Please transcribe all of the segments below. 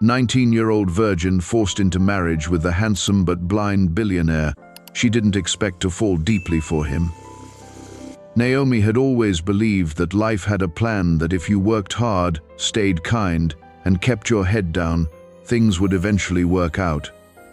19-year-old virgin forced into marriage with the handsome but blind billionaire. She didn't expect to fall deeply for him. Naomi had always believed that life had a plan, that if you worked hard, stayed kind, and kept your head down, things would eventually work out.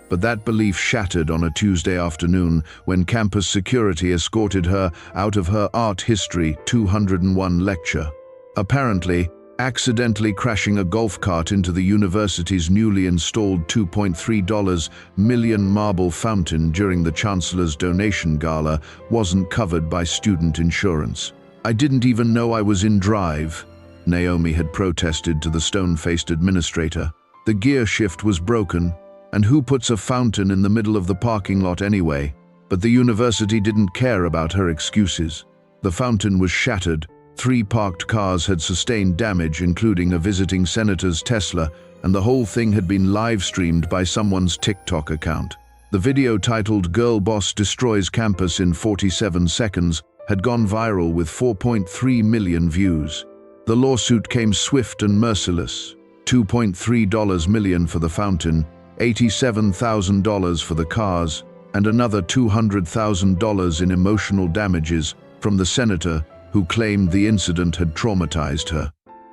But that belief shattered on a Tuesday afternoon when campus security escorted her out of her Art History 201 lecture, apparently accidentally crashing a golf cart into the university's newly installed $2.3 million marble fountain during the Chancellor's donation gala wasn't covered by student insurance. "I didn't even know I was in drive," Naomi had protested to the stone-faced administrator. "The gear shift was broken, and who puts a fountain in the middle of the parking lot anyway?" But the university didn't care about her excuses. The fountain was shattered. 3 parked cars had sustained damage, including a visiting senator's Tesla, and the whole thing had been live-streamed by someone's TikTok account. The video, titled "Girl Boss Destroys Campus in 47 Seconds, had gone viral with 4.3 million views. The lawsuit came swift and merciless. $2.3 million for the fountain, $87,000 for the cars, and another $200,000 in emotional damages from the senator who claimed the incident had traumatized her.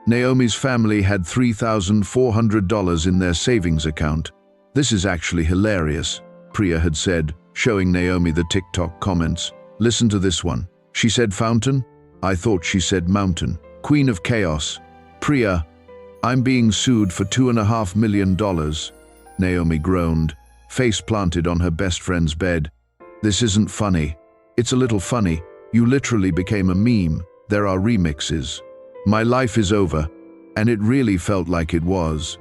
Naomi's family had $3,400 in their savings account. "This is actually hilarious," Priya had said, showing Naomi the TikTok comments. "Listen to this one. She said fountain? I thought she said mountain. Queen of chaos. Priya, I'm being sued for $2.5 million. Naomi groaned, face planted on her best friend's bed. "This isn't funny. It's a little funny. You literally became a meme. There are remixes. My life is over." And it really felt like it was.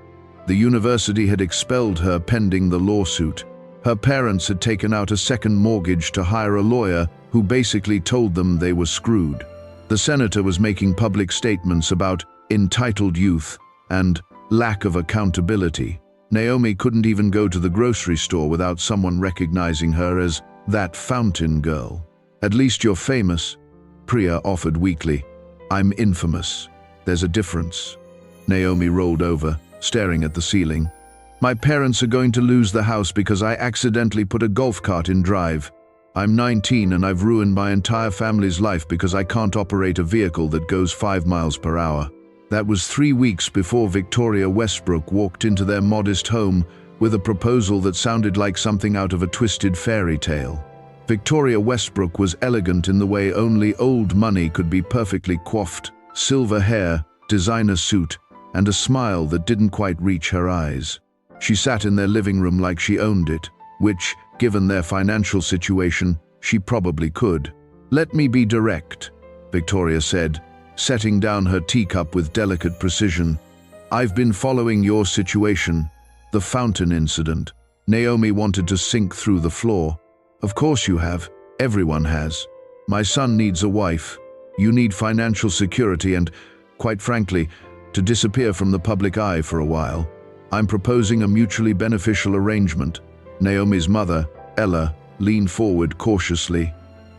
The university had expelled her pending the lawsuit. Her parents had taken out a second mortgage to hire a lawyer who basically told them they were screwed. The senator was making public statements about entitled youth and lack of accountability. Naomi couldn't even go to the grocery store without someone recognizing her as that fountain girl. "At least you're famous," Priya offered weakly. "I'm infamous. There's a difference." Naomi rolled over, staring at the ceiling. "My parents are going to lose the house because I accidentally put a golf cart in drive. I'm 19 and I've ruined my entire family's life because I can't operate a vehicle that goes 5 miles per hour." That was 3 weeks before Victoria Westbrook walked into their modest home with a proposal that sounded like something out of a twisted fairy tale. Victoria Westbrook was elegant in the way only old money could be, perfectly coiffed, silver hair, designer suit, and a smile that didn't quite reach her eyes. She sat in their living room like she owned it, which, given their financial situation, she probably could. "Let me be direct," Victoria said, setting down her teacup with delicate precision. "I've been following your situation, the fountain incident." Naomi wanted to sink through the floor. "Of course you have. Everyone has. My son needs a wife. You need financial security and, quite frankly, to disappear from the public eye for a while. I'm proposing a mutually beneficial arrangement." Naomi's mother, Ella, leaned forward cautiously.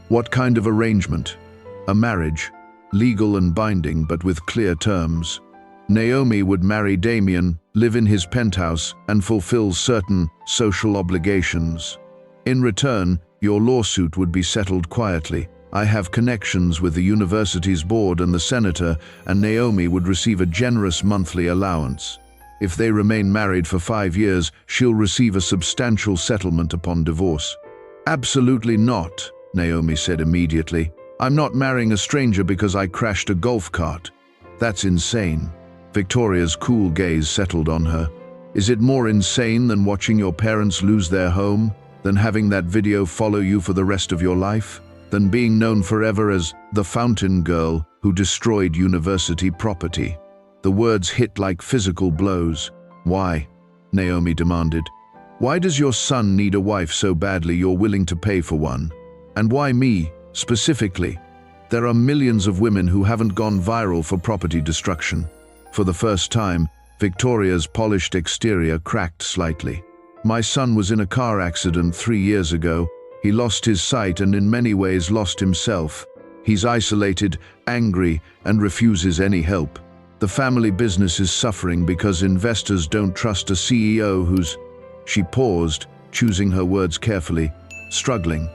"What kind of arrangement?" "A marriage. Legal and binding, but with clear terms. Naomi would marry Damien, live in his penthouse, and fulfill certain social obligations. In return, your lawsuit would be settled quietly. I have connections with the university's board and the senator, and Naomi would receive a generous monthly allowance. If they remain married for 5 years, she'll receive a substantial settlement upon divorce." "Absolutely not," Naomi said immediately. "I'm not marrying a stranger because I crashed a golf cart. That's insane." Victoria's cool gaze settled on her. "Is it more insane than watching your parents lose their home? Than having that video follow you for the rest of your life? Than being known forever as the fountain girl who destroyed university property?" The words hit like physical blows. "Why?" Naomi demanded. "Why does your son need a wife so badly you're willing to pay for one? And why me, specifically? There are millions of women who haven't gone viral for property destruction." For the first time, Victoria's polished exterior cracked slightly. "My son was in a car accident 3 years ago. He lost his sight and in many ways lost himself. He's isolated, angry, and refuses any help. The family business is suffering because investors don't trust a CEO who's—" She paused, choosing her words carefully, struggling.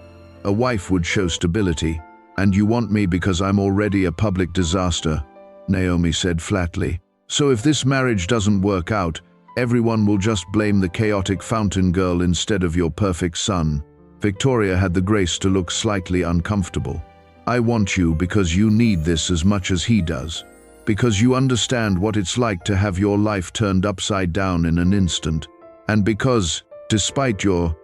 "A wife would show stability, and you want me because I'm already a public disaster," Naomi said flatly. "So if this marriage doesn't work out, everyone will just blame the chaotic fountain girl instead of your perfect son." Victoria had the grace to look slightly uncomfortable. "I want you because you need this as much as he does. Because you understand what it's like to have your life turned upside down in an instant. And because, despite your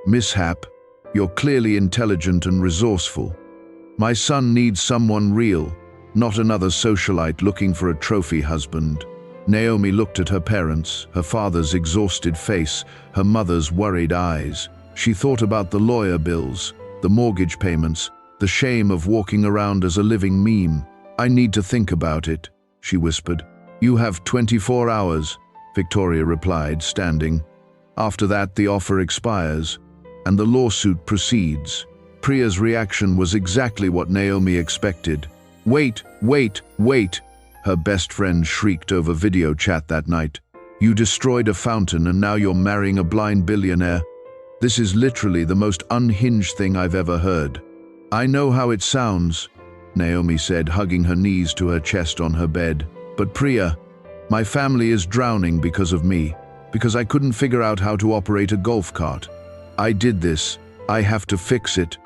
mishap, you're clearly intelligent and resourceful. My son needs someone real, not another socialite looking for a trophy husband." Naomi looked at her parents, her father's exhausted face, her mother's worried eyes. She thought about the lawyer bills, the mortgage payments, the shame of walking around as a living meme. "I need to think about it," she whispered. "You have 24 hours, Victoria replied, standing. "After that, the offer expires, and the lawsuit proceeds." Priya's reaction was exactly what Naomi expected. "Wait, wait, wait," her best friend shrieked over video chat that night. "You destroyed a fountain and now you're marrying a blind billionaire. This is literally the most unhinged thing I've ever heard." "I know how it sounds," Naomi said, hugging her knees to her chest on her bed. "But Priya, my family is drowning because of me, because I couldn't figure out how to operate a golf cart. I did this. I have to fix it.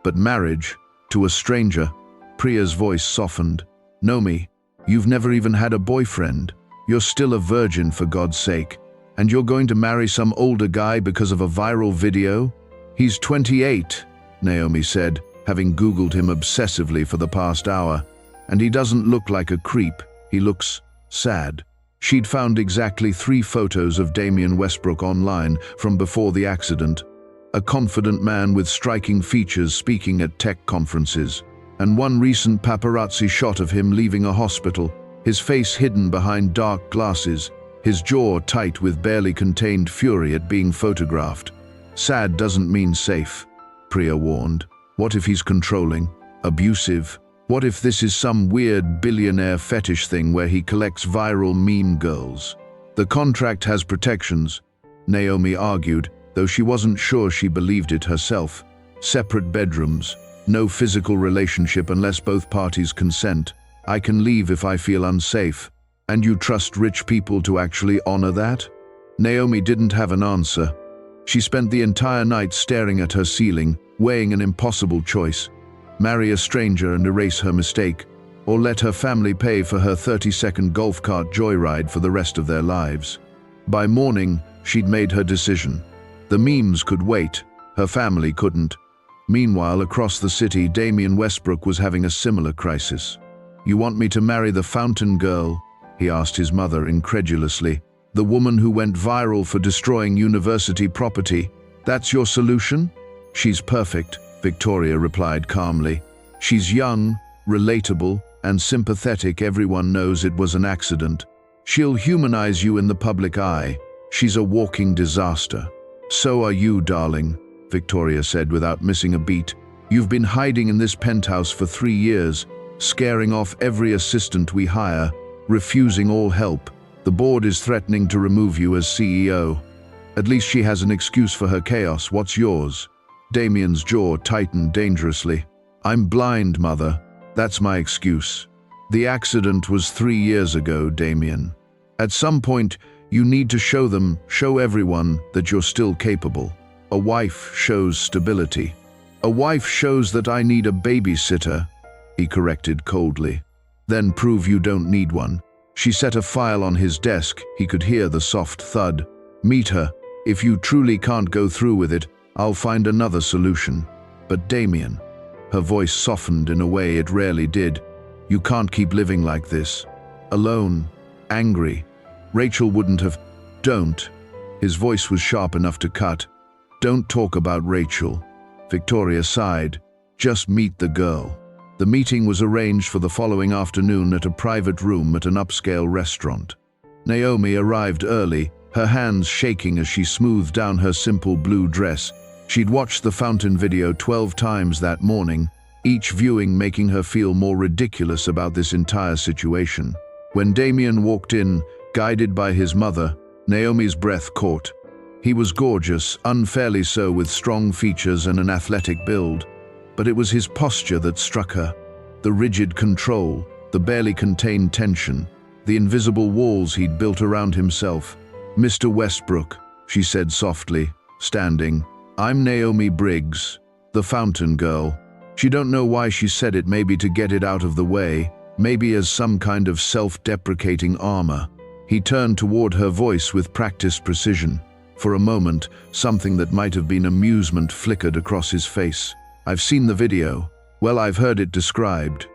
But marriage, to a stranger—" Priya's voice softened. "Nomi, you've never even had a boyfriend. You're still a virgin, for God's sake. And you're going to marry some older guy because of a viral video? He's 28, Naomi said, having Googled him obsessively for the past hour. "And he doesn't look like a creep. He looks sad." She'd found exactly 3 photos of Damian Westbrook online from before the accident. A confident man with striking features speaking at tech conferences, and one recent paparazzi shot of him leaving a hospital, his face hidden behind dark glasses, his jaw tight with barely contained fury at being photographed. "Sad doesn't mean safe," Priya warned. "What if he's controlling, abusive? What if this is some weird billionaire fetish thing where he collects viral meme girls?" "The contract has protections," Naomi argued, though she wasn't sure she believed it herself. "Separate bedrooms, no physical relationship unless both parties consent. I can leave if I feel unsafe. And you trust rich people to actually honor that?" Naomi didn't have an answer. She spent the entire night staring at her ceiling, weighing an impossible choice: marry a stranger and erase her mistake, or let her family pay for her 30-second golf cart joyride for the rest of their lives. By morning, she'd made her decision. The memes could wait, her family couldn't. Meanwhile, across the city, Damian Westbrook was having a similar crisis. "You want me to marry the fountain girl?" he asked his mother incredulously. "The woman who went viral for destroying university property? That's your solution?" "She's perfect," Victoria replied calmly. "She's young, relatable, and sympathetic. Everyone knows it was an accident. She'll humanize you in the public eye. She's a walking disaster." "So are you, darling," Victoria said without missing a beat. "You've been hiding in this penthouse for 3 years, scaring off every assistant we hire, refusing all help. The board is threatening to remove you as CEO. At least she has an excuse for her chaos. What's yours?" Damian's jaw tightened dangerously. "I'm blind, Mother. That's my excuse." "The accident was 3 years ago, Damian. At some point, you need to show everyone that you're still capable. A wife shows stability." "A wife shows that I need a babysitter," he corrected coldly. "Then prove you don't need one." She set a file on his desk. He could hear the soft thud. "Meet her. If you truly can't go through with it, I'll find another solution." "But Damian," her voice softened in a way it rarely did, "you can't keep living like this. Alone, angry. Rachel wouldn't have—" "Don't." His voice was sharp enough to cut. "Don't talk about Rachel." Victoria sighed. "Just meet the girl." The meeting was arranged for the following afternoon at a private room at an upscale restaurant. Naomi arrived early, her hands shaking as she smoothed down her simple blue dress. She'd watched the fountain video 12 times that morning, each viewing making her feel more ridiculous about this entire situation. When Damien walked in, guided by his mother, Naomi's breath caught. He was gorgeous, unfairly so, with strong features and an athletic build. But it was his posture that struck her. The rigid control, the barely contained tension, the invisible walls he'd built around himself. "Mr. Westbrook," she said softly, standing. "I'm Naomi Briggs, the fountain girl." She don't know why she said it, maybe to get it out of the way, maybe as some kind of self-deprecating armor. He turned toward her, voice with practiced precision. For a moment, something that might have been amusement flickered across his face. "I've seen the video. Well, I've heard it described.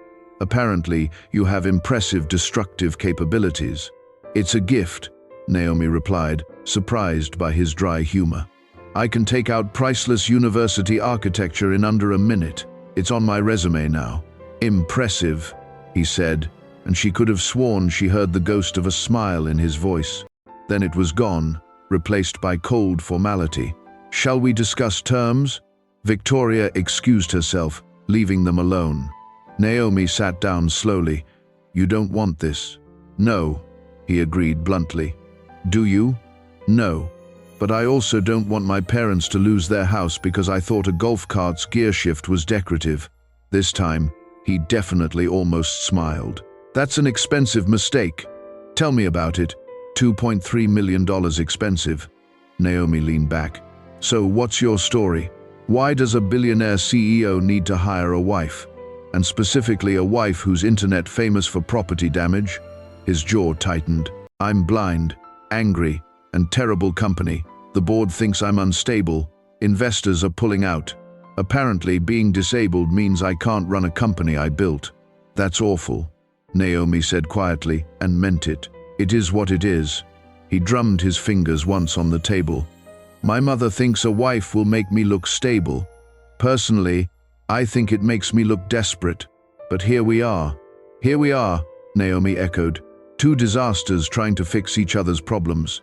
Apparently, you have impressive destructive capabilities." "It's a gift," Naomi replied, surprised by his dry humor. "I can take out priceless university architecture in under a minute. It's on my resume now." "Impressive," he said, and she could have sworn she heard the ghost of a smile in his voice. Then it was gone, replaced by cold formality. "Shall we discuss terms?" Victoria excused herself, leaving them alone. Naomi sat down slowly. "You don't want this?" "No," he agreed bluntly. "Do you?" "No. But I also don't want my parents to lose their house because I thought a golf cart's gear shift was decorative." This time, he definitely almost smiled. "That's an expensive mistake. Tell me about it." $2.3 million expensive. Naomi leaned back. "So what's your story? Why does a billionaire CEO need to hire a wife? And specifically a wife who's internet famous for property damage?" His jaw tightened. "I'm blind, angry, and terrible company. The board thinks I'm unstable. Investors are pulling out. Apparently, being disabled means I can't run a company I built." "That's awful," Naomi said quietly, and meant it. "It is what it is." He drummed his fingers once on the table. "My mother thinks a wife will make me look stable. Personally, I think it makes me look desperate. But here we are." "Here we are," Naomi echoed. "Two disasters trying to fix each other's problems."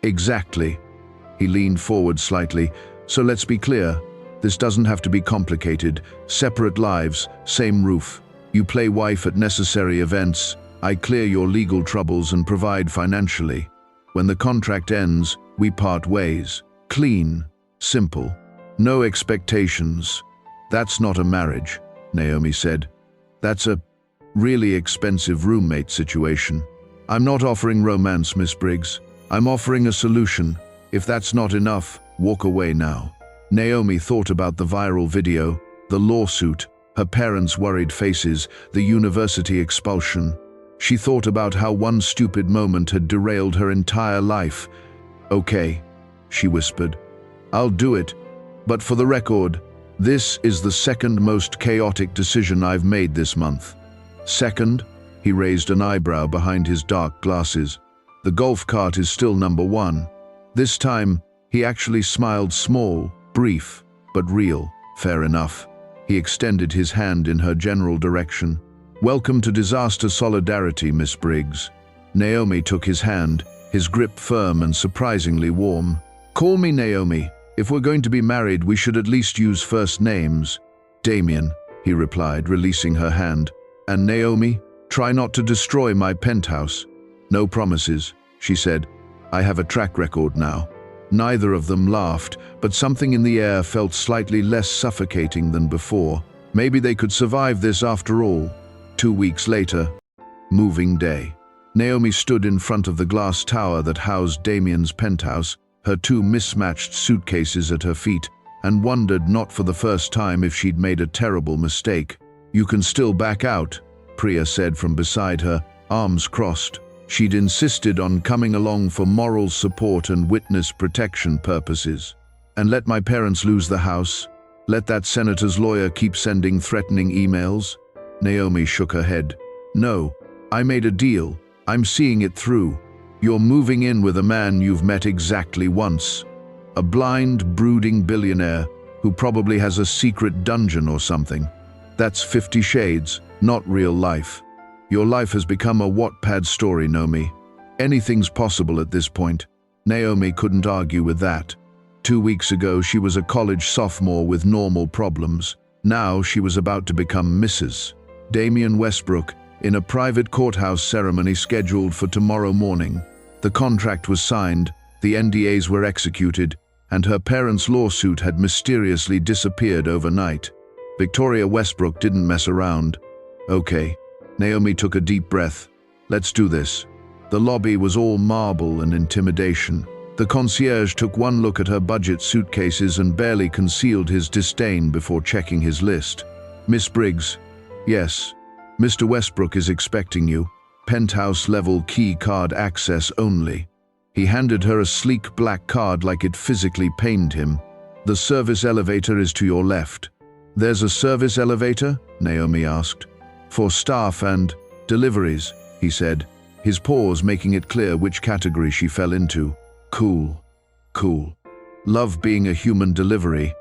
"Exactly." He leaned forward slightly. "So let's be clear. This doesn't have to be complicated. Separate lives, same roof. You play wife at necessary events. I clear your legal troubles and provide financially. When the contract ends, we part ways. Clean. Simple. No expectations." "That's not a marriage," Naomi said. "That's a really expensive roommate situation." "I'm not offering romance, Miss Briggs. I'm offering a solution. If that's not enough, walk away now." Naomi thought about the viral video, the lawsuit, her parents' worried faces, the university expulsion. She thought about how one stupid moment had derailed her entire life. "Okay," she whispered. "I'll do it. But for the record, this is the second most chaotic decision I've made this month." "Second?" He raised an eyebrow behind his dark glasses. "The golf cart is still number one." This time, he actually smiled, small, brief, but real. "Fair enough." He extended his hand in her general direction. "Welcome to disaster solidarity, Miss Briggs." Naomi took his hand, his grip firm and surprisingly warm. "Call me Naomi. If we're going to be married, we should at least use first names." "Damien," he replied, releasing her hand. "And Naomi, try not to destroy my penthouse." "No promises," she said. "I have a track record now." Neither of them laughed, but something in the air felt slightly less suffocating than before. Maybe they could survive this after all. 2 weeks later, moving day. Naomi stood in front of the glass tower that housed Damien's penthouse, her two mismatched suitcases at her feet, and wondered not for the first time if she'd made a terrible mistake. "You can still back out," Priya said from beside her, arms crossed. She'd insisted on coming along for moral support and witness protection purposes. "And let my parents lose the house? Let that senator's lawyer keep sending threatening emails?" Naomi shook her head. "No, I made a deal. I'm seeing it through. You're moving in with a man you've met exactly once. A blind, brooding billionaire who probably has a secret dungeon or something. That's 50 Shades, not real life. Your life has become a Wattpad story, Naomi. Anything's possible at this point." Naomi couldn't argue with that. 2 weeks ago, she was a college sophomore with normal problems. Now she was about to become Mrs. Damien Westbrook, in a private courthouse ceremony scheduled for tomorrow morning. The contract was signed, the NDAs were executed, and her parents' lawsuit had mysteriously disappeared overnight. Victoria Westbrook didn't mess around. Okay, Naomi took a deep breath. Let's do this. The lobby was all marble and intimidation. The concierge took one look at her budget suitcases and barely concealed his disdain before checking his list. Miss Briggs. Yes. Mr. Westbrook is expecting you. Penthouse-level key card access only. He handed her a sleek black card like it physically pained him. The service elevator is to your left. There's a service elevator? Naomi asked. For staff and deliveries, he said, his pause making it clear which category she fell into. Cool. Cool. Love being a human delivery,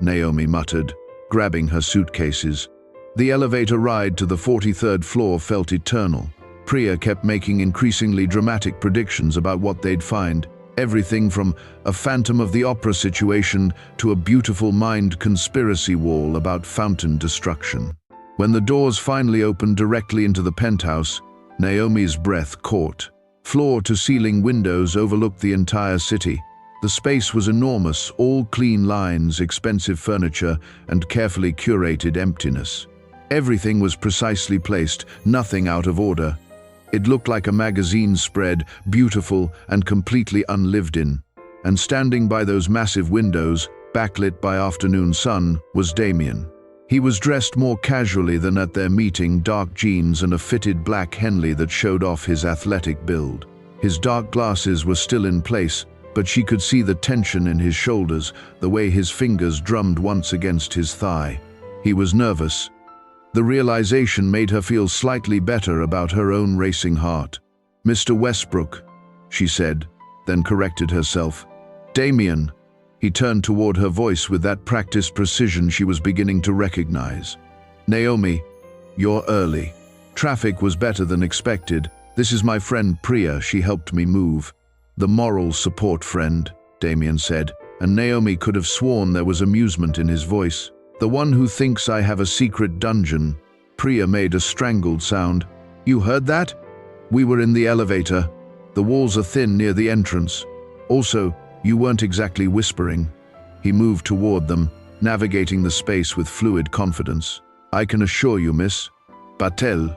Naomi muttered, grabbing her suitcases. The elevator ride to the 43rd floor felt eternal. Priya kept making increasingly dramatic predictions about what they'd find. Everything from a Phantom of the Opera situation to a beautiful mind conspiracy wall about fountain destruction. When the doors finally opened directly into the penthouse, Naomi's breath caught. Floor-to-ceiling windows overlooked the entire city. The space was enormous, all clean lines, expensive furniture, and carefully curated emptiness. Everything was precisely placed, nothing out of order. It looked like a magazine spread, beautiful and completely unlived in. And standing by those massive windows, backlit by afternoon sun, was Damien. He was dressed more casually than at their meeting, dark jeans and a fitted black Henley that showed off his athletic build. His dark glasses were still in place, but she could see the tension in his shoulders, the way his fingers drummed once against his thigh. He was nervous. The realization made her feel slightly better about her own racing heart. "Mr. Westbrook," she said, then corrected herself. "Damien." He turned toward her voice with that practiced precision she was beginning to recognize. "Naomi, you're early. Traffic was better than expected. This is my friend Priya, she helped me move." "The moral support friend," Damien said, and Naomi could have sworn there was amusement in his voice. "The one who thinks I have a secret dungeon." Priya made a strangled sound. "You heard that? We were in the elevator. The walls are thin near the entrance. Also, you weren't exactly whispering." He moved toward them, navigating the space with fluid confidence. "I can assure you, Miss Patel,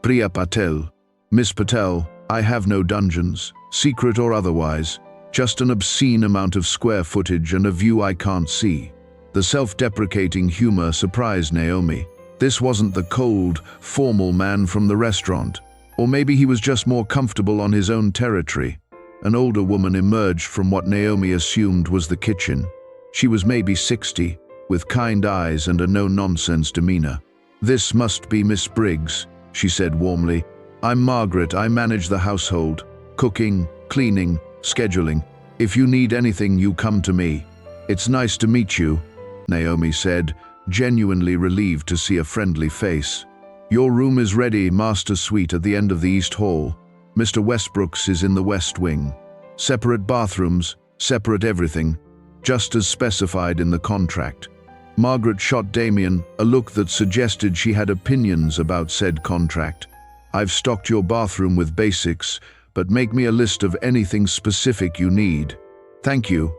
Priya Patel, Miss Patel, I have no dungeons, secret or otherwise, just an obscene amount of square footage and a view I can't see." The self-deprecating humor surprised Naomi. This wasn't the cold, formal man from the restaurant. Or maybe he was just more comfortable on his own territory. An older woman emerged from what Naomi assumed was the kitchen. She was maybe 60, with kind eyes and a no-nonsense demeanor. "This must be Miss Briggs," she said warmly. "I'm Margaret. I manage the household. Cooking, cleaning, scheduling. If you need anything, you come to me." "It's nice to meet you," Naomi said, genuinely relieved to see a friendly face. "Your room is ready, master suite at the end of the East Hall. Mr. Westbrook's is in the West Wing. Separate bathrooms, separate everything, just as specified in the contract." Margaret shot Damien a look that suggested she had opinions about said contract. "I've stocked your bathroom with basics, but make me a list of anything specific you need." "Thank you,"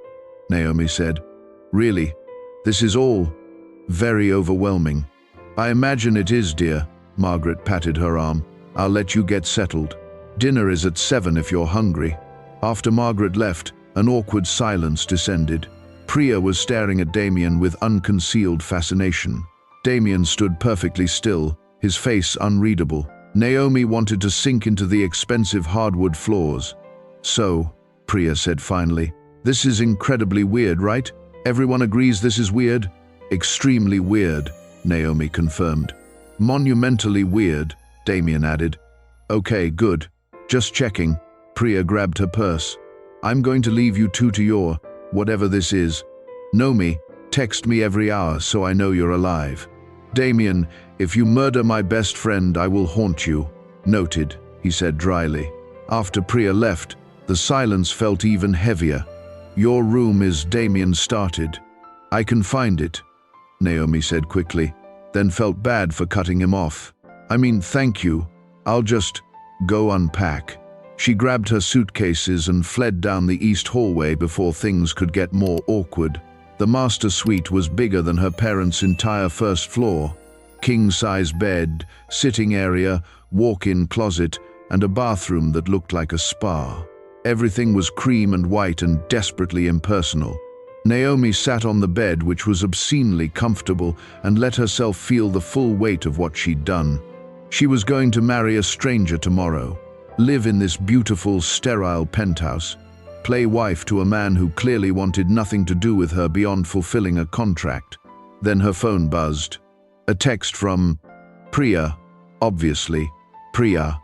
Naomi said. "Really, this is all very overwhelming." "I imagine it is, dear." Margaret patted her arm. "I'll let you get settled. Dinner is at 7 if you're hungry." After Margaret left, an awkward silence descended. Priya was staring at Damien with unconcealed fascination. Damien stood perfectly still, his face unreadable. Naomi wanted to sink into the expensive hardwood floors. "So," Priya said finally, "this is incredibly weird, right? Everyone agrees this is weird?" "Extremely weird," Naomi confirmed. "Monumentally weird," Damien added. "Okay, good. Just checking." Priya grabbed her purse. "I'm going to leave you two to your, whatever this is. Know me, text me every hour so I know you're alive. Damien, if you murder my best friend, I will haunt you." "Noted," he said dryly. After Priya left, the silence felt even heavier. "Your room is," Damien started. "I can find it," Naomi said quickly, then felt bad for cutting him off. "I mean, thank you," I'll just go unpack. She grabbed her suitcases and fled down the east hallway before things could get more awkward. The master suite was bigger than her parents' entire first floor. King-size bed, sitting area, walk-in closet, and a bathroom that looked like a spa. Everything was cream and white and desperately impersonal. Naomi sat on the bed, which was obscenely comfortable, and let herself feel the full weight of what she'd done. She was going to marry a stranger tomorrow, live in this beautiful, sterile penthouse, play wife to a man who clearly wanted nothing to do with her beyond fulfilling a contract. Then her phone buzzed. A text from Priya, obviously. Priya,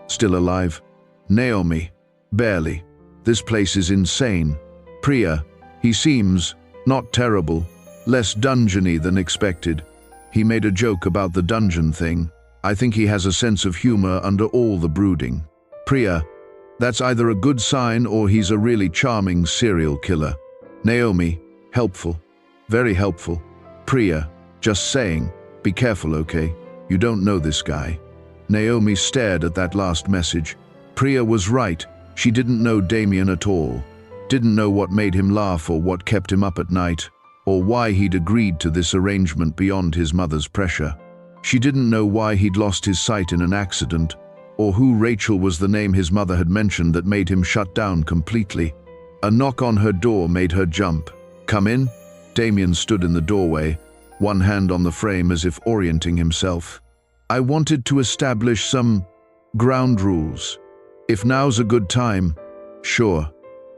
still alive? Naomi, barely. This place is insane. Priya, he seems not terrible, less dungeony than expected. He made a joke about the dungeon thing. I think he has a sense of humor under all the brooding. Priya, that's either a good sign or he's a really charming serial killer. Naomi, helpful, very helpful. Priya, just saying, be careful, okay? You don't know this guy. Naomi stared at that last message. Priya was right. She didn't know Damien at all. Didn't know what made him laugh or what kept him up at night, or why he'd agreed to this arrangement beyond his mother's pressure. She didn't know why he'd lost his sight in an accident, or who Rachel was, the name his mother had mentioned, that made him shut down completely. A knock on her door made her jump. Come in? Damien stood in the doorway, one hand on the frame as if orienting himself. I wanted to establish some ground rules. If now's a good time. Sure.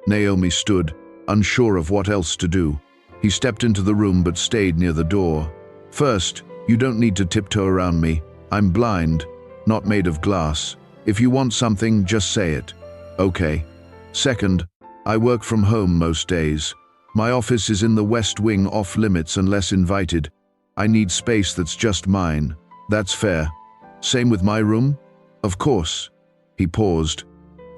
Naomi stood, unsure of what else to do. He stepped into the room but stayed near the door. First, you don't need to tiptoe around me. I'm blind, not made of glass. If you want something, just say it. Okay. Second, I work from home most days. My office is in the West Wing, off limits unless invited. I need space that's just mine. That's fair. Same with my room? Of course. He paused.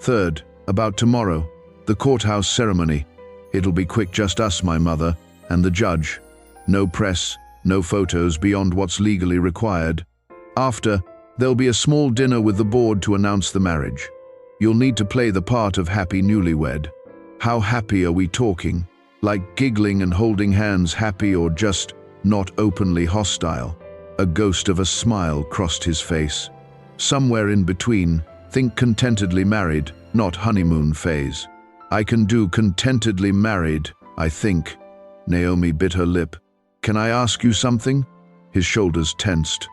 Third, about tomorrow, the courthouse ceremony. It'll be quick, just us, my mother, and the judge. No press, no photos beyond what's legally required. After, there'll be a small dinner with the board to announce the marriage. You'll need to play the part of happy newlywed. How happy are we talking? Like giggling and holding hands happy, or just not openly hostile? A ghost of a smile crossed his face. Somewhere in between, think contentedly married, not honeymoon phase. I can do contentedly married, I think. Naomi bit her lip. Can I ask you something? His shoulders tensed.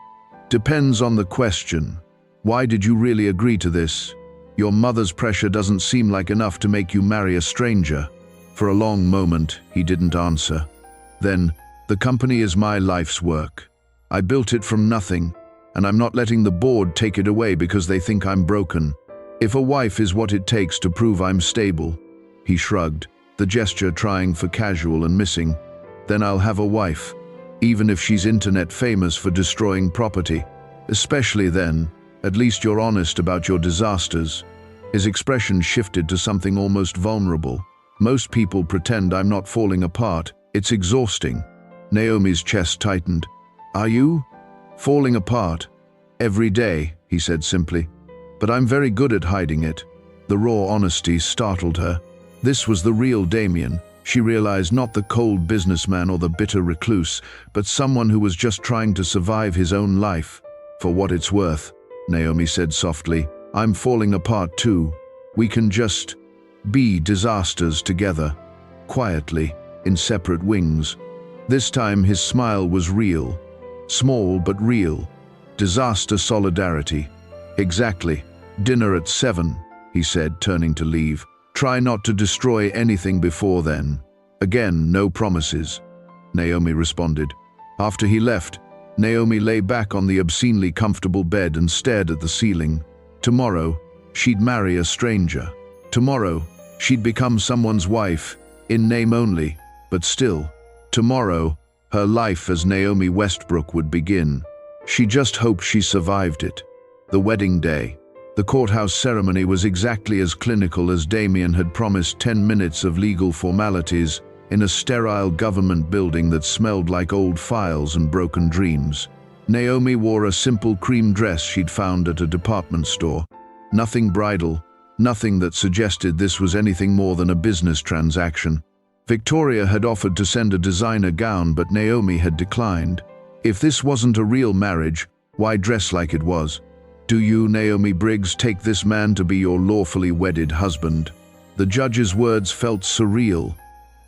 Depends on the question. Why did you really agree to this? Your mother's pressure doesn't seem like enough to make you marry a stranger. For a long moment, he didn't answer. Then, the company is my life's work. I built it from nothing, and I'm not letting the board take it away because they think I'm broken. If a wife is what it takes to prove I'm stable, he shrugged, the gesture trying for casual and missing, then I'll have a wife, even if she's internet famous for destroying property. Especially then, at least you're honest about your disasters. His expression shifted to something almost vulnerable. Most people pretend I'm not falling apart. It's exhausting. Naomi's chest tightened. Are you? Falling apart? Every day, he said simply. But I'm very good at hiding it. The raw honesty startled her. This was the real Damien. She realized, not the cold businessman or the bitter recluse, but someone who was just trying to survive his own life. For what it's worth, Naomi said softly, I'm falling apart too. We can just be disasters together, quietly, in separate wings. This time his smile was real. Small but real. Disaster solidarity. Exactly. Dinner at 7, he said, turning to leave. Try not to destroy anything before then. Again, no promises, Naomi responded. After he left, Naomi lay back on the obscenely comfortable bed and stared at the ceiling. Tomorrow, she'd marry a stranger. Tomorrow, she'd become someone's wife, in name only, but still. Tomorrow, her life as Naomi Westbrook would begin. She just hoped she survived it. The wedding day. The courthouse ceremony was exactly as clinical as Damien had promised. 10 minutes of legal formalities in a sterile government building that smelled like old files and broken dreams. Naomi wore a simple cream dress she'd found at a department store. Nothing bridal, nothing that suggested this was anything more than a business transaction. Victoria had offered to send a designer gown, but Naomi had declined. If this wasn't a real marriage, why dress like it was? Do you, Naomi Briggs, take this man to be your lawfully wedded husband? The judge's words felt surreal.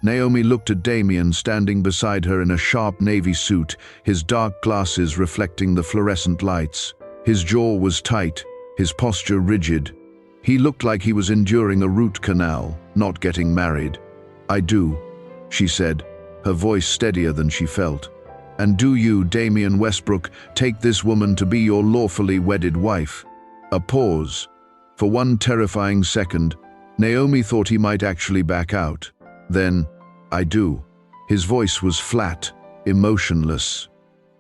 Naomi looked at Damien standing beside her in a sharp navy suit, his dark glasses reflecting the fluorescent lights. His jaw was tight, his posture rigid. He looked like he was enduring a root canal, not getting married. "I do," she said, her voice steadier than she felt. "And do you, Damien Westbrook, take this woman to be your lawfully wedded wife?" A pause. For one terrifying second, Naomi thought he might actually back out. Then, "I do." His voice was flat, emotionless,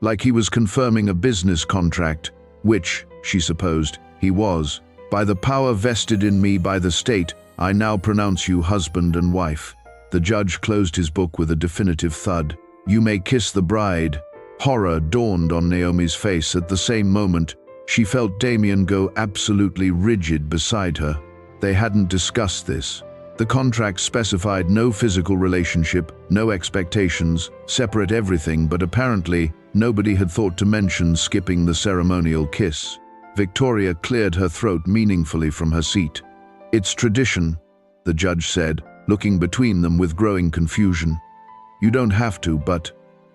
like he was confirming a business contract, which, she supposed, he was. "By the power vested in me by the state, I now pronounce you husband and wife." The judge closed his book with a definitive thud. "You may kiss the bride." Horror dawned on Naomi's face. At the same moment, she felt Damien go absolutely rigid beside her. They hadn't discussed this. The contract specified no physical relationship, no expectations, separate everything, but apparently nobody had thought to mention skipping the ceremonial kiss. Victoria cleared her throat meaningfully from her seat. "It's tradition," the judge said, looking between them with growing confusion. "You don't have to, but..."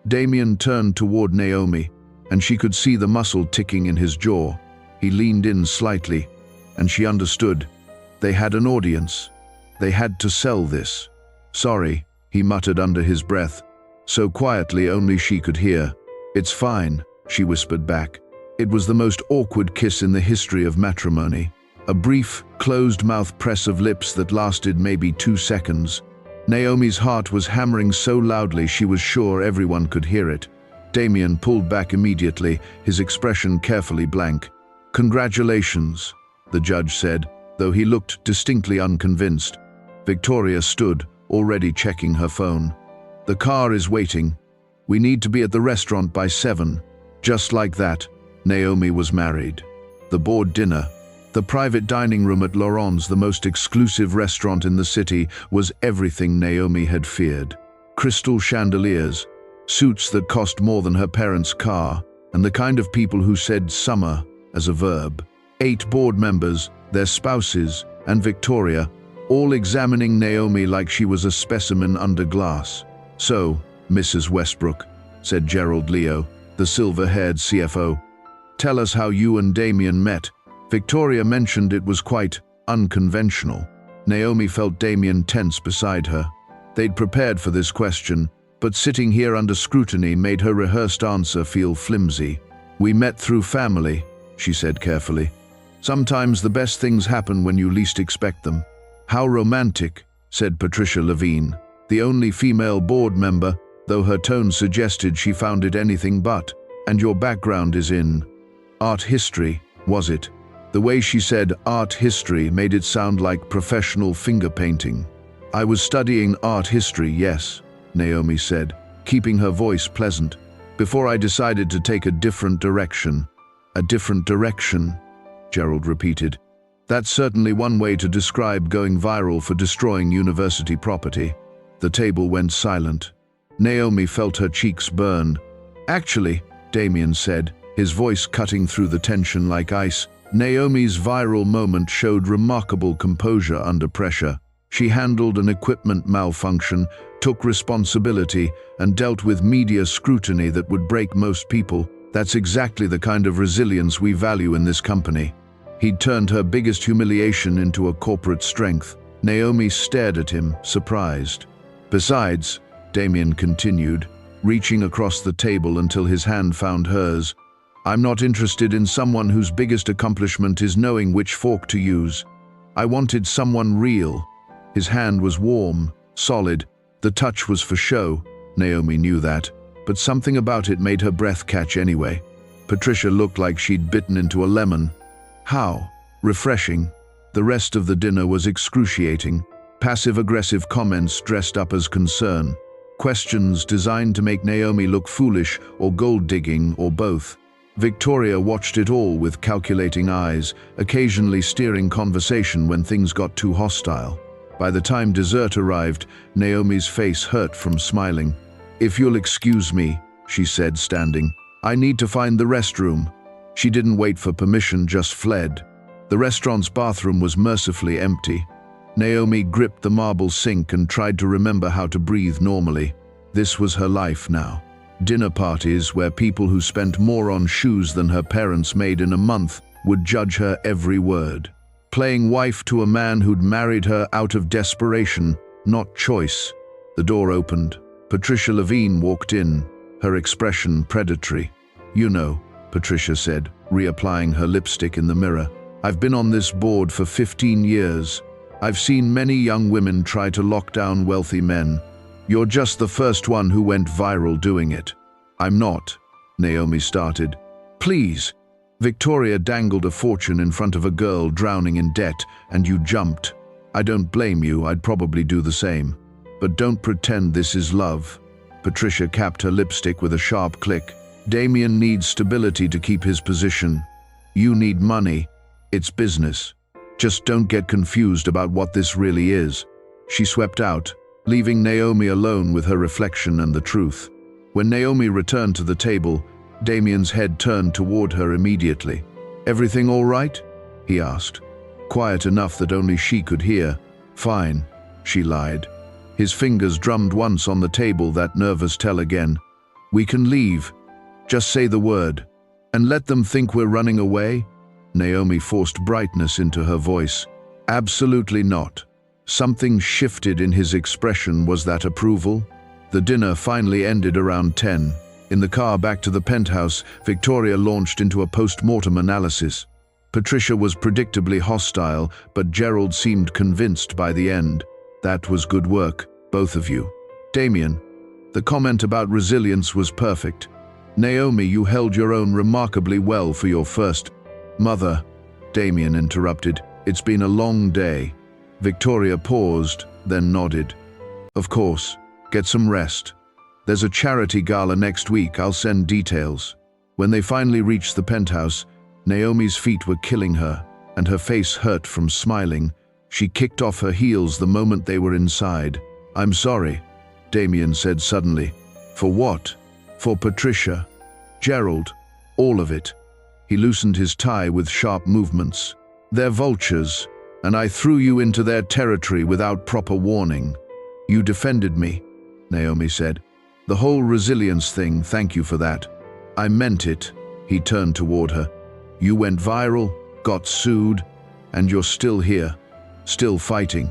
Damien turned toward Naomi, and she could see the muscle ticking in his jaw. He leaned in slightly, and she understood. They had an audience. They had to sell this. "Sorry," he muttered under his breath, so quietly only she could hear. "It's fine," she whispered back. It was the most awkward kiss in the history of matrimony. A brief, closed-mouth press of lips that lasted maybe 2 seconds. Naomi's heart was hammering so loudly she was sure everyone could hear it. Damien pulled back immediately, his expression carefully blank. "Congratulations," the judge said, though he looked distinctly unconvinced. Victoria stood, already checking her phone. "The car is waiting. We need to be at the restaurant by 7. Just like that, Naomi was married. The board dinner, the private dining room at Laurent's, the most exclusive restaurant in the city, was everything Naomi had feared. Crystal chandeliers, suits that cost more than her parents' car, and the kind of people who said summer as a verb. 8 board members, their spouses, and Victoria, all examining Naomi like she was a specimen under glass. "So, Mrs. Westbrook," said Gerald Leo, the silver-haired CFO, "tell us how you and Damien met." Victoria mentioned it was quite unconventional. Naomi felt Damien tense beside her. They'd prepared for this question, but sitting here under scrutiny made her rehearsed answer feel flimsy. "We met through family," she said carefully. "Sometimes the best things happen when you least expect them." "How romantic," said Patricia Levine, the only female board member, though her tone suggested she found it anything but. "And your background is in art history, was it?" The way she said art history made it sound like professional finger painting. "I was studying art history, yes," Naomi said, keeping her voice pleasant, "before I decided to take a different direction." "A different direction," Gerald repeated. "That's certainly one way to describe going viral for destroying university property." The table went silent. Naomi felt her cheeks burn. "Actually," Damien said, his voice cutting through the tension like ice, Naomi's viral moment showed remarkable composure under pressure. She handled an equipment malfunction, took responsibility, and dealt with media scrutiny that would break most people. "That's exactly the kind of resilience we value in this company." He'd turned her biggest humiliation into a corporate strength. Naomi stared at him, surprised. "Besides," Damien continued, reaching across the table until his hand found hers, "I'm not interested in someone whose biggest accomplishment is knowing which fork to use. I wanted someone real." His hand was warm, solid. The touch was for show. Naomi knew that, but something about it made her breath catch anyway. Patricia looked like she'd bitten into a lemon. How refreshing. The rest of the dinner was excruciating. Passive-aggressive comments dressed up as concern. Questions designed to make Naomi look foolish or gold-digging or both. Victoria watched it all with calculating eyes, occasionally steering conversation when things got too hostile. By the time dessert arrived, Naomi's face hurt from smiling. "If you'll excuse me," she said, standing, "I need to find the restroom." She didn't wait for permission, just fled. The restaurant's bathroom was mercifully empty. Naomi gripped the marble sink and tried to remember how to breathe normally. This was her life now. Dinner parties where people who spent more on shoes than her parents made in a month would judge her every word. Playing wife to a man who'd married her out of desperation, not choice. The door opened. Patricia Levine walked in, her expression predatory. "You know," Patricia said, reapplying her lipstick in the mirror, "I've been on this board for 15 years. I've seen many young women try to lock down wealthy men. You're just the first one who went viral doing it." "I'm not," Naomi started. "Please." Victoria dangled a fortune in front of a girl drowning in debt, and you jumped. "I don't blame you, I'd probably do the same. But don't pretend this is love." Patricia capped her lipstick with a sharp click. "Damien needs stability to keep his position. You need money. It's business. Just don't get confused about what this really is." She swept out, leaving Naomi alone with her reflection and the truth. When Naomi returned to the table, Damien's head turned toward her immediately. "Everything all right?" he asked. Quiet enough that only she could hear. "Fine," she lied. His fingers drummed once on the table, that nervous tell again. "We can leave. Just say the word. And let them think we're running away?" Naomi forced brightness into her voice. "Absolutely not." Something shifted in his expression. Was that approval? The dinner finally ended around 10. In the car back to the penthouse, Victoria launched into a post-mortem analysis. Patricia was predictably hostile, but Gerald seemed convinced by the end. "That was good work, both of you." "Damien, the comment about resilience was perfect. Naomi, you held your own remarkably well for your first—" "Mother," Damien interrupted, "it's been a long day." Victoria paused, then nodded. "Of course. Get some rest. There's a charity gala next week, I'll send details." When they finally reached the penthouse, Naomi's feet were killing her, and her face hurt from smiling. She kicked off her heels the moment they were inside. "I'm sorry," Damien said suddenly. "For what?" "For Patricia. Gerald. All of it." He loosened his tie with sharp movements. "They're vultures, and I threw you into their territory without proper warning. You defended me," Naomi said. "The whole resilience thing, thank you for that." "I meant it." He turned toward her. "You went viral, got sued, and you're still here, still fighting.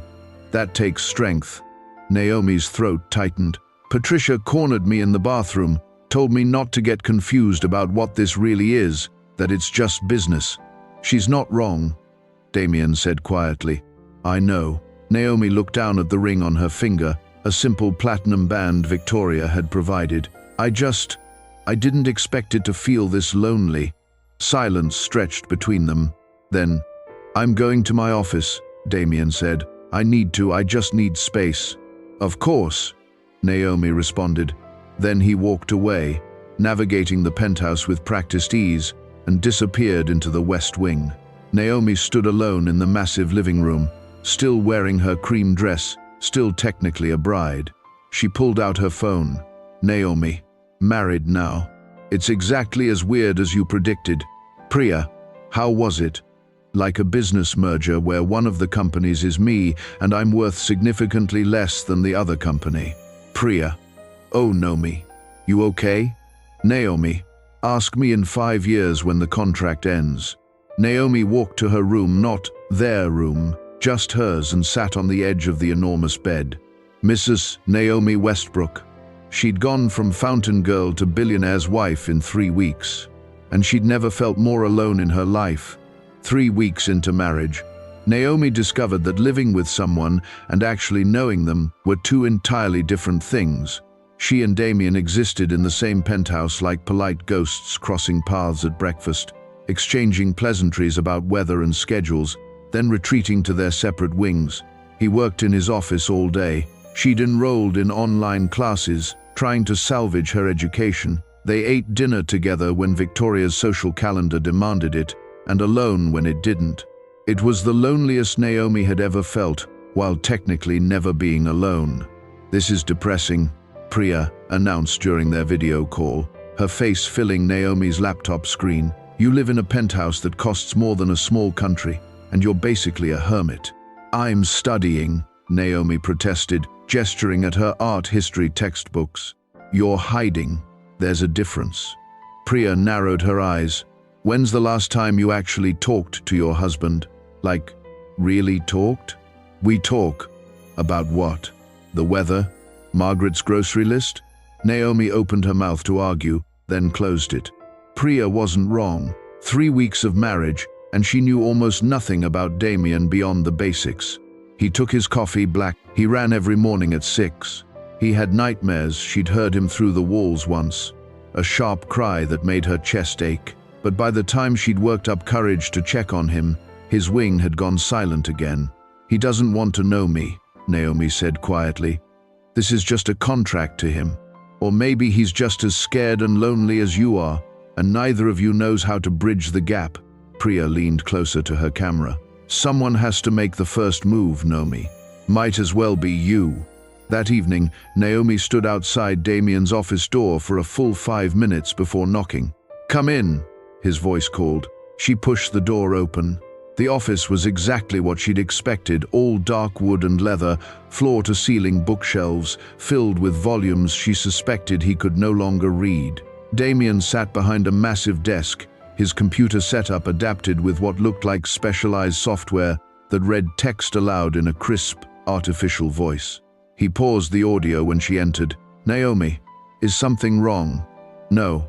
That takes strength." Naomi's throat tightened. "Patricia cornered me in the bathroom, told me not to get confused about what this really is, that it's just business." "She's not wrong," Damien said quietly. "I know." Naomi looked down at the ring on her finger, a simple platinum band Victoria had provided. I didn't expect it to feel this lonely." Silence stretched between them. Then, "I'm going to my office," Damien said. I just need space." "Of course," Naomi responded. Then he walked away, navigating the penthouse with practiced ease, and disappeared into the west wing. Naomi stood alone in the massive living room, still wearing her cream dress, still technically a bride. She pulled out her phone. "Naomi, married now. It's exactly as weird as you predicted. Priya, how was it?" "Like a business merger where one of the companies is me and I'm worth significantly less than the other company." "Priya, oh Naomi, you okay?" "Naomi, ask me in 5 years when the contract ends." Naomi walked to her room, not their room, just hers, and sat on the edge of the enormous bed. Mrs. Naomi Westbrook. She'd gone from fountain girl to billionaire's wife in 3 weeks, and she'd never felt more alone in her life. 3 weeks into marriage, Naomi discovered that living with someone and actually knowing them were two entirely different things. She and Damien existed in the same penthouse like polite ghosts, crossing paths at breakfast, exchanging pleasantries about weather and schedules, then retreating to their separate wings. He worked in his office all day. She'd enrolled in online classes, trying to salvage her education. They ate dinner together when Victoria's social calendar demanded it, and alone when it didn't. It was the loneliest Naomi had ever felt, while technically never being alone. "This is depressing," Priya announced during their video call, her face filling Naomi's laptop screen. "You live in a penthouse that costs more than a small country, and you're basically a hermit." "I'm studying," Naomi protested, gesturing at her art history textbooks. "You're hiding. There's a difference." Priya narrowed her eyes. "When's the last time you actually talked to your husband? Like, really talked?" "We talk." "About what? The weather? Margaret's grocery list?" Naomi opened her mouth to argue, then closed it. Priya wasn't wrong. 3 weeks of marriage, and she knew almost nothing about Damien beyond the basics. He took his coffee black. He ran every morning at 6. He had nightmares. She'd heard him through the walls once. A sharp cry that made her chest ache. But by the time she'd worked up courage to check on him, his wing had gone silent again. "He doesn't want to know me," Naomi said quietly. "This is just a contract to him. Or maybe he's just as scared and lonely as you are, and neither of you knows how to bridge the gap." Priya leaned closer to her camera. "Someone has to make the first move, Naomi. Might as well be you." That evening, Naomi stood outside Damien's office door for a full 5 minutes before knocking. "Come in," his voice called. She pushed the door open. The office was exactly what she'd expected, all dark wood and leather, floor-to-ceiling bookshelves, filled with volumes she suspected he could no longer read. Damien sat behind a massive desk, his computer setup adapted with what looked like specialized software that read text aloud in a crisp, artificial voice. He paused the audio when she entered. "Naomi, is something wrong?" "No,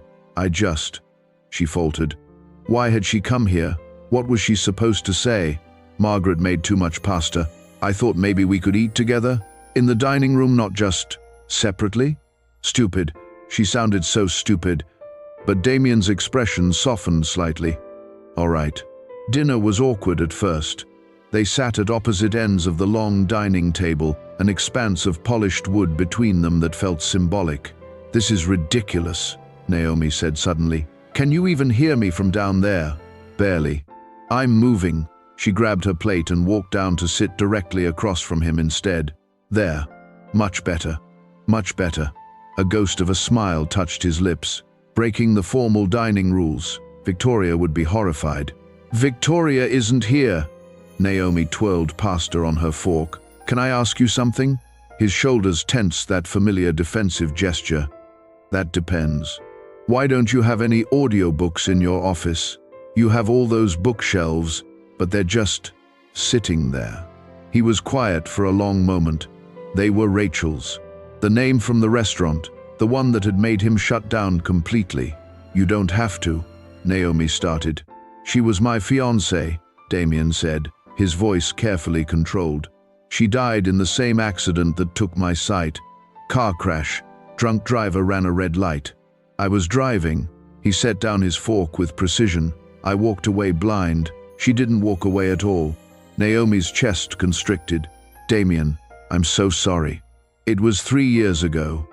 she faltered. Why had she come here? What was she supposed to say? "Margaret made too much pasta. I thought maybe we could eat together? In the dining room, not just separately?" Stupid. She sounded so stupid. But Damien's expression softened slightly. "All right." Dinner was awkward at first. They sat at opposite ends of the long dining table, an expanse of polished wood between them that felt symbolic. "This is ridiculous," Naomi said suddenly. "Can you even hear me from down there?" "Barely." "I'm moving." She grabbed her plate and walked down to sit directly across from him instead. "There. Much better. Much better." A ghost of a smile touched his lips. Breaking the formal dining rules, Victoria would be horrified. "Victoria isn't here." Naomi twirled pasta on her fork. "Can I ask you something?" His shoulders tensed that familiar defensive gesture. "That depends. Why don't you have any audiobooks in your office? You have all those bookshelves, but they're just sitting there." He was quiet for a long moment. They were Rachel's. The name from the restaurant, the one that had made him shut down completely. "You don't have to," Naomi started. "She was my fiancée," Damien said, his voice carefully controlled. "She died in the same accident that took my sight. Car crash. Drunk driver ran a red light. I was driving." He set down his fork with precision. "I walked away blind. She didn't walk away at all." Naomi's chest constricted. "Damien, I'm so sorry. It was 3 years ago.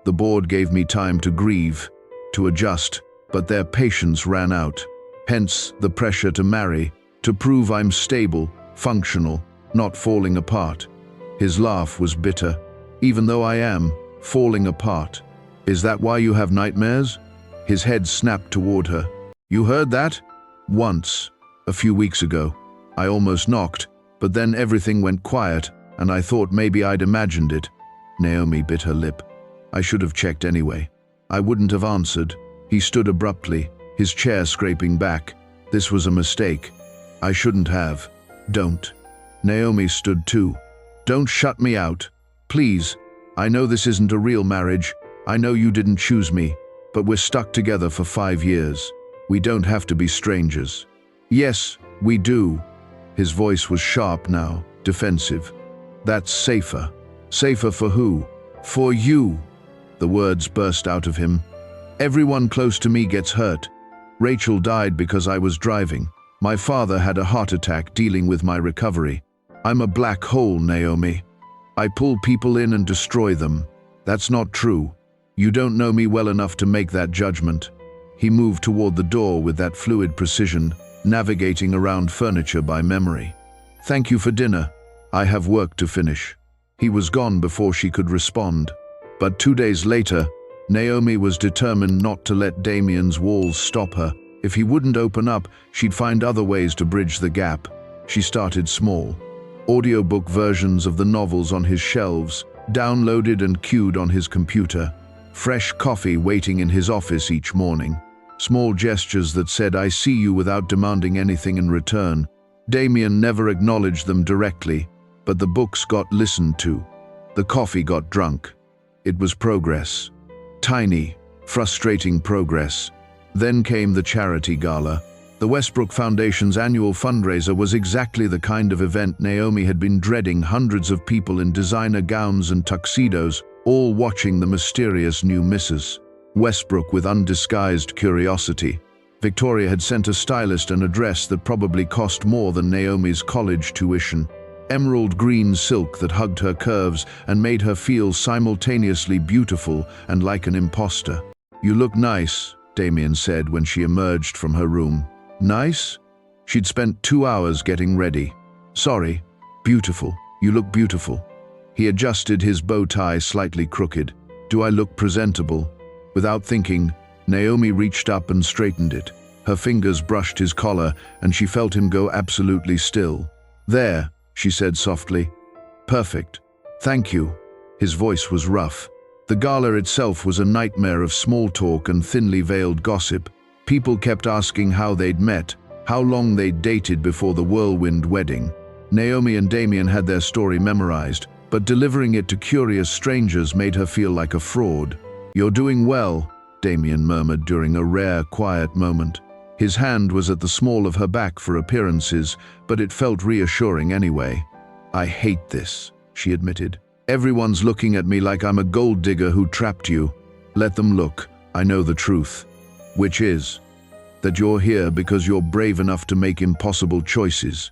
The board gave me time to grieve, to adjust, but their patience ran out. Hence the pressure to marry, to prove I'm stable, functional, not falling apart." His laugh was bitter. "Even though I am falling apart. Is that why you have nightmares?" His head snapped toward her. "You heard that?" "Once, a few weeks ago. I almost knocked, but then everything went quiet, and I thought maybe I'd imagined it." Naomi bit her lip. "I should have checked anyway. I wouldn't have answered." He stood abruptly, his chair scraping back. "This was a mistake. I shouldn't have." "Don't." Naomi stood too. "Don't shut me out. Please. I know this isn't a real marriage. I know you didn't choose me, but we're stuck together for 5 years. We don't have to be strangers." "Yes, we do." His voice was sharp now, defensive. "That's safer." "Safer for who?" "For you." The words burst out of him. "Everyone close to me gets hurt. Rachel died because I was driving. My father had a heart attack dealing with my recovery. I'm a black hole, Naomi. I pull people in and destroy them. That's not true." You don't know me well enough to make that judgment. He moved toward the door with that fluid precision, navigating around furniture by memory. Thank you for dinner. I have work to finish. He was gone before she could respond. But 2 days later, Naomi was determined not to let Damien's walls stop her. If he wouldn't open up, she'd find other ways to bridge the gap. She started small. Audiobook versions of the novels on his shelves, downloaded and queued on his computer. Fresh coffee waiting in his office each morning. Small gestures that said, "I see you," without demanding anything in return. Damien never acknowledged them directly, but the books got listened to. The coffee got drunk. It was progress. Tiny, frustrating progress. Then came the charity gala. The Westbrook Foundation's annual fundraiser was exactly the kind of event Naomi had been dreading. Hundreds of people in designer gowns and tuxedos, all watching the mysterious new Mrs. Westbrook with undisguised curiosity. Victoria had sent a stylist an address that probably cost more than Naomi's college tuition. Emerald green silk that hugged her curves and made her feel simultaneously beautiful and like an imposter. "You look nice," Damien said when she emerged from her room. Nice? She'd spent 2 hours getting ready. "Sorry. Beautiful. You look beautiful." He adjusted his bow tie slightly crooked. "Do I look presentable?" Without thinking, Naomi reached up and straightened it. Her fingers brushed his collar, and she felt him go absolutely still. "There," she said softly. "Perfect. Thank you." His voice was rough. The gala itself was a nightmare of small talk and thinly veiled gossip. People kept asking how they'd met, how long they'd dated before the whirlwind wedding. Naomi and Damien had their story memorized, but delivering it to curious strangers made her feel like a fraud. "You're doing well," Damien murmured during a rare, quiet moment. His hand was at the small of her back for appearances, but it felt reassuring anyway. "I hate this," she admitted. "Everyone's looking at me like I'm a gold digger who trapped you. Let them look. I know the truth. Which is that you're here because you're brave enough to make impossible choices."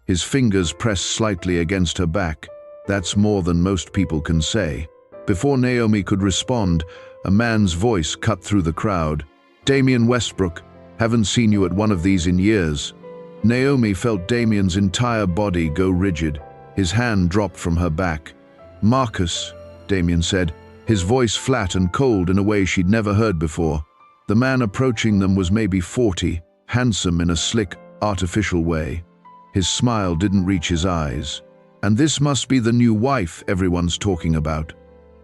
His fingers pressed slightly against her back. That's more than most people can say. Before Naomi could respond, a man's voice cut through the crowd. "Damien Westbrook, haven't seen you at one of these in years." Naomi felt Damien's entire body go rigid. His hand dropped from her back. "Marcus," Damien said, his voice flat and cold in a way she'd never heard before. The man approaching them was maybe 40, handsome in a slick, artificial way. His smile didn't reach his eyes. "And this must be the new wife everyone's talking about."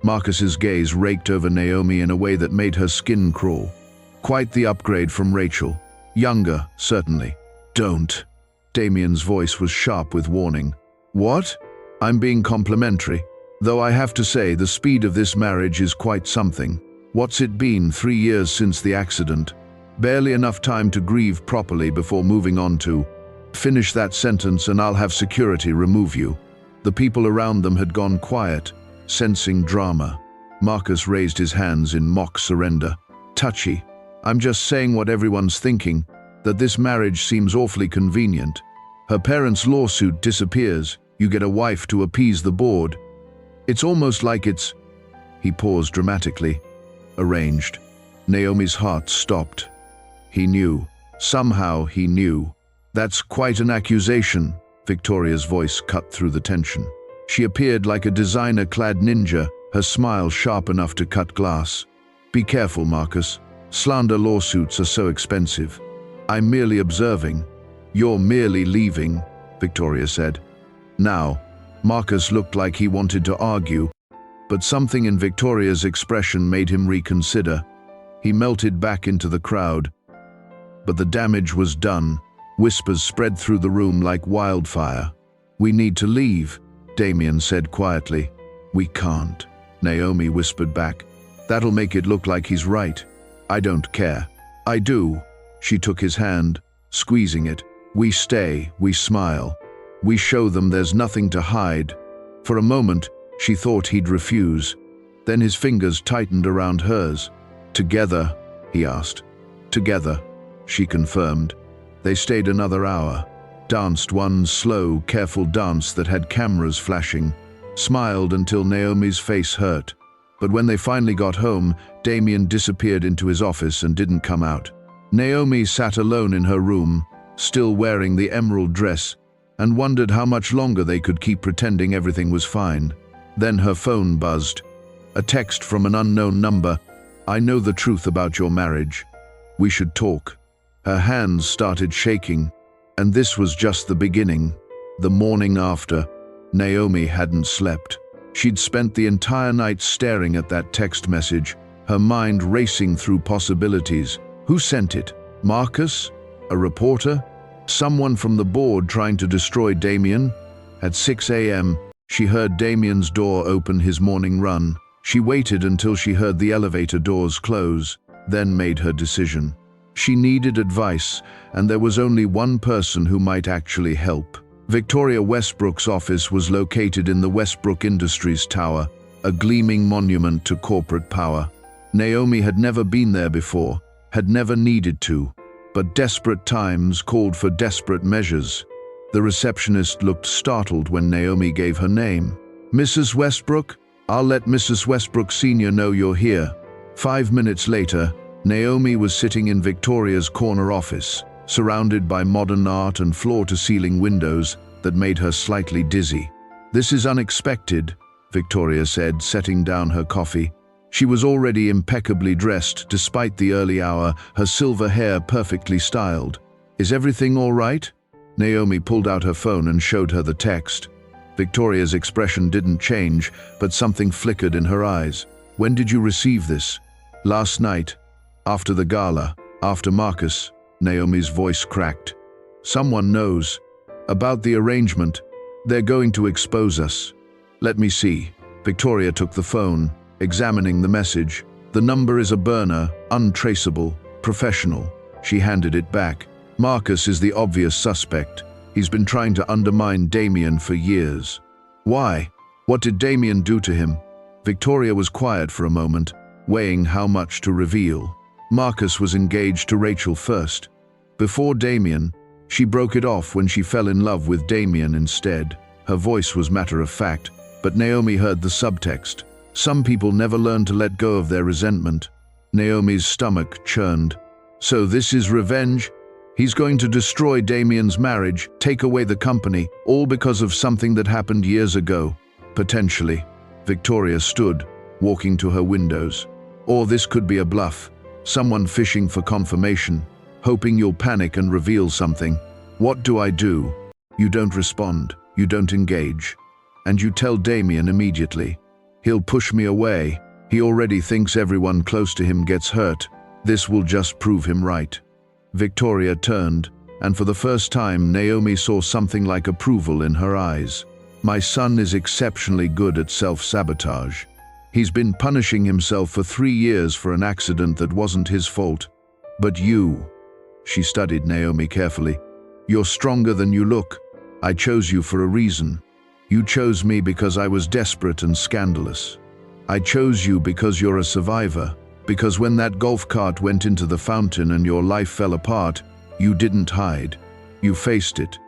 Marcus's gaze raked over Naomi in a way that made her skin crawl. Quite the upgrade from Rachel. Younger, certainly. "Don't." Damien's voice was sharp with warning. "What?" "I'm being complimentary. Though I have to say the speed of this marriage is quite something. What's it been, 3 years since the accident? Barely enough time to grieve properly before moving on to..." "Finish that sentence and I'll have security remove you." The people around them had gone quiet, sensing drama. Marcus raised his hands in mock surrender. "Touchy. I'm just saying what everyone's thinking, that this marriage seems awfully convenient. Her parents' lawsuit disappears, you get a wife to appease the board. It's almost like it's..." He paused dramatically. "Arranged." Naomi's heart stopped. He knew. Somehow he knew. "That's quite an accusation," Victoria's voice cut through the tension. She appeared like a designer-clad ninja, her smile sharp enough to cut glass. "Be careful, Marcus. Slander lawsuits are so expensive." "I'm merely observing." "You're merely leaving," Victoria said. Now, Marcus looked like he wanted to argue, but something in Victoria's expression made him reconsider. He melted back into the crowd. But the damage was done. Whispers spread through the room like wildfire. "We need to leave," Damien said quietly. "We can't," Naomi whispered back. "That'll make it look like he's right." "I don't care." "I do." She took his hand, squeezing it. "We stay, we smile. We show them there's nothing to hide." For a moment, she thought he'd refuse. Then his fingers tightened around hers. "Together?" he asked. "Together," she confirmed. They stayed another hour, danced one slow, careful dance that had cameras flashing, smiled until Naomi's face hurt. But when they finally got home, Damien disappeared into his office and didn't come out. Naomi sat alone in her room, still wearing the emerald dress, and wondered how much longer they could keep pretending everything was fine. Then her phone buzzed. A text from an unknown number. "I know the truth about your marriage. We should talk." Her hands started shaking, and this was just the beginning. The morning after, Naomi hadn't slept. She'd spent the entire night staring at that text message, her mind racing through possibilities. Who sent it? Marcus? A reporter? Someone from the board trying to destroy Damien? At 6 a.m., she heard Damien's door open his morning run. She waited until she heard the elevator doors close, then made her decision. She needed advice, and there was only one person who might actually help. Victoria Westbrook's office was located in the Westbrook Industries Tower, a gleaming monument to corporate power. Naomi had never been there before, had never needed to, but desperate times called for desperate measures. The receptionist looked startled when Naomi gave her name. "Mrs. Westbrook? I'll let Mrs. Westbrook Sr. know you're here." 5 minutes later, Naomi was sitting in Victoria's corner office, surrounded by modern art and floor-to-ceiling windows that made her slightly dizzy. "This is unexpected," Victoria said, setting down her coffee. She was already impeccably dressed despite the early hour, her silver hair perfectly styled. "Is everything all right?" Naomi pulled out her phone and showed her the text. Victoria's expression didn't change, but something flickered in her eyes. "When did you receive this?" "Last night. After the gala. After Marcus." Naomi's voice cracked. "Someone knows. About the arrangement. They're going to expose us." "Let me see." Victoria took the phone, examining the message. "The number is a burner, untraceable, professional." She handed it back. "Marcus is the obvious suspect. He's been trying to undermine Damien for years." "Why? What did Damien do to him?" Victoria was quiet for a moment, weighing how much to reveal. Marcus was engaged to Rachel first. Before Damien, she broke it off when she fell in love with Damien instead. Her voice was matter-of-fact, but Naomi heard the subtext. Some people never learn to let go of their resentment. Naomi's stomach churned. "So this is revenge? He's going to destroy Damien's marriage, take away the company, all because of something that happened years ago." "Potentially." Victoria stood, walking to her windows. "Or this could be a bluff. Someone fishing for confirmation, hoping you'll panic and reveal something. What do I do?" "You don't respond. You don't engage. And you tell Damien immediately. He'll push me away. He already thinks everyone close to him gets hurt. This will just prove him right." Victoria turned, and for the first time Naomi saw something like approval in her eyes. "My son is exceptionally good at self-sabotage. He's been punishing himself for 3 years for an accident that wasn't his fault. But you," she studied Naomi carefully, "you're stronger than you look. I chose you for a reason. You chose me because I was desperate and scandalous. I chose you because you're a survivor, because when that golf cart went into the fountain and your life fell apart, you didn't hide. You faced it."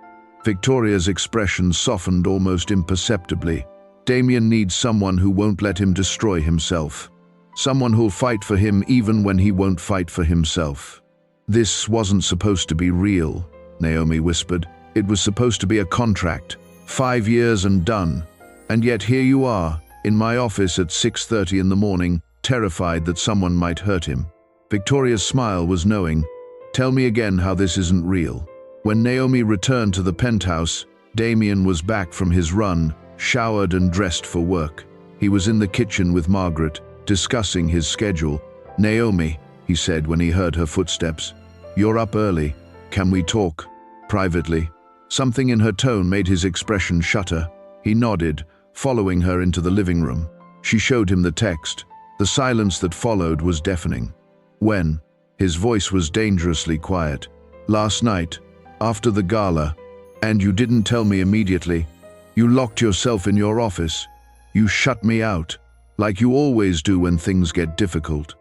Victoria's expression softened almost imperceptibly. "Damien needs someone who won't let him destroy himself. Someone who'll fight for him even when he won't fight for himself." "This wasn't supposed to be real," Naomi whispered. "It was supposed to be a contract. 5 years and done. And yet here you are, in my office at 6:30 in the morning, terrified that someone might hurt him." Victoria's smile was knowing. "Tell me again how this isn't real." When Naomi returned to the penthouse, Damien was back from his run, showered and dressed for work. He was in the kitchen with Margaret, discussing his schedule. "Naomi," he said when he heard her footsteps, "you're up early. Can we talk? Privately?" Something in her tone made his expression shudder. He nodded, following her into the living room. She showed him the text. The silence that followed was deafening. "When?" His voice was dangerously quiet. "Last night, after the gala. And you didn't tell me immediately. You locked yourself in your office. You shut me out, like you always do when things get difficult."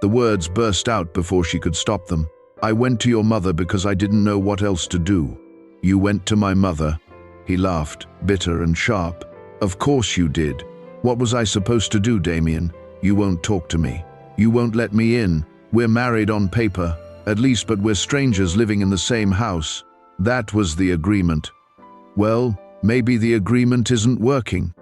The words burst out before she could stop them. "I went to your mother because I didn't know what else to do." "You went to my mother?" He laughed, bitter and sharp. "Of course you did. What was I supposed to do, Damien? You won't talk to me. You won't let me in. We're married on paper, at least, but we're strangers living in the same house. That was the agreement. Well, maybe the agreement isn't working.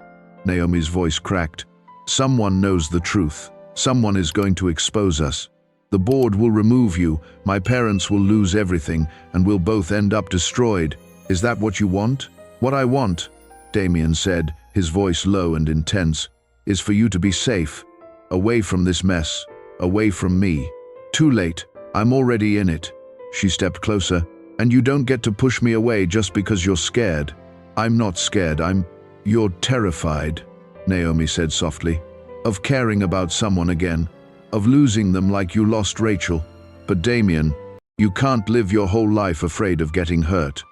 Naomi's voice cracked. Someone knows the truth. Someone is going to expose us. The board will remove you, my parents will lose everything, and we'll both end up destroyed. Is that what you want? What I want, Damien said, his voice low and intense, is for you to be safe. Away from this mess. Away from me. Too late. I'm already in it. She stepped closer. And you don't get to push me away just because you're scared. I'm not scared. You're terrified, Naomi said softly, of caring about someone again, of losing them like you lost Rachel. But Damien, you can't live your whole life afraid of getting hurt.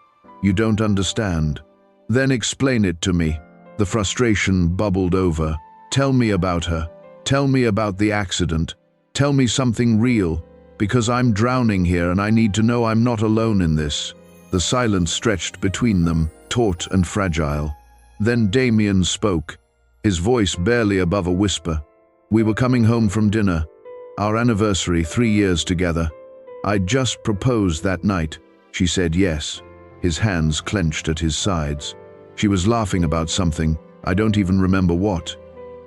You don't understand. Then explain it to me. The frustration bubbled over. Tell me about her. Tell me about the accident. Tell me something real, because I'm drowning here and I need to know I'm not alone in this. The silence stretched between them, taut and fragile. Then Damien spoke, his voice barely above a whisper. We were coming home from dinner, our anniversary, 3 years together. I'd just proposed that night. She said yes. His hands clenched at his sides. She was laughing about something, I don't even remember what.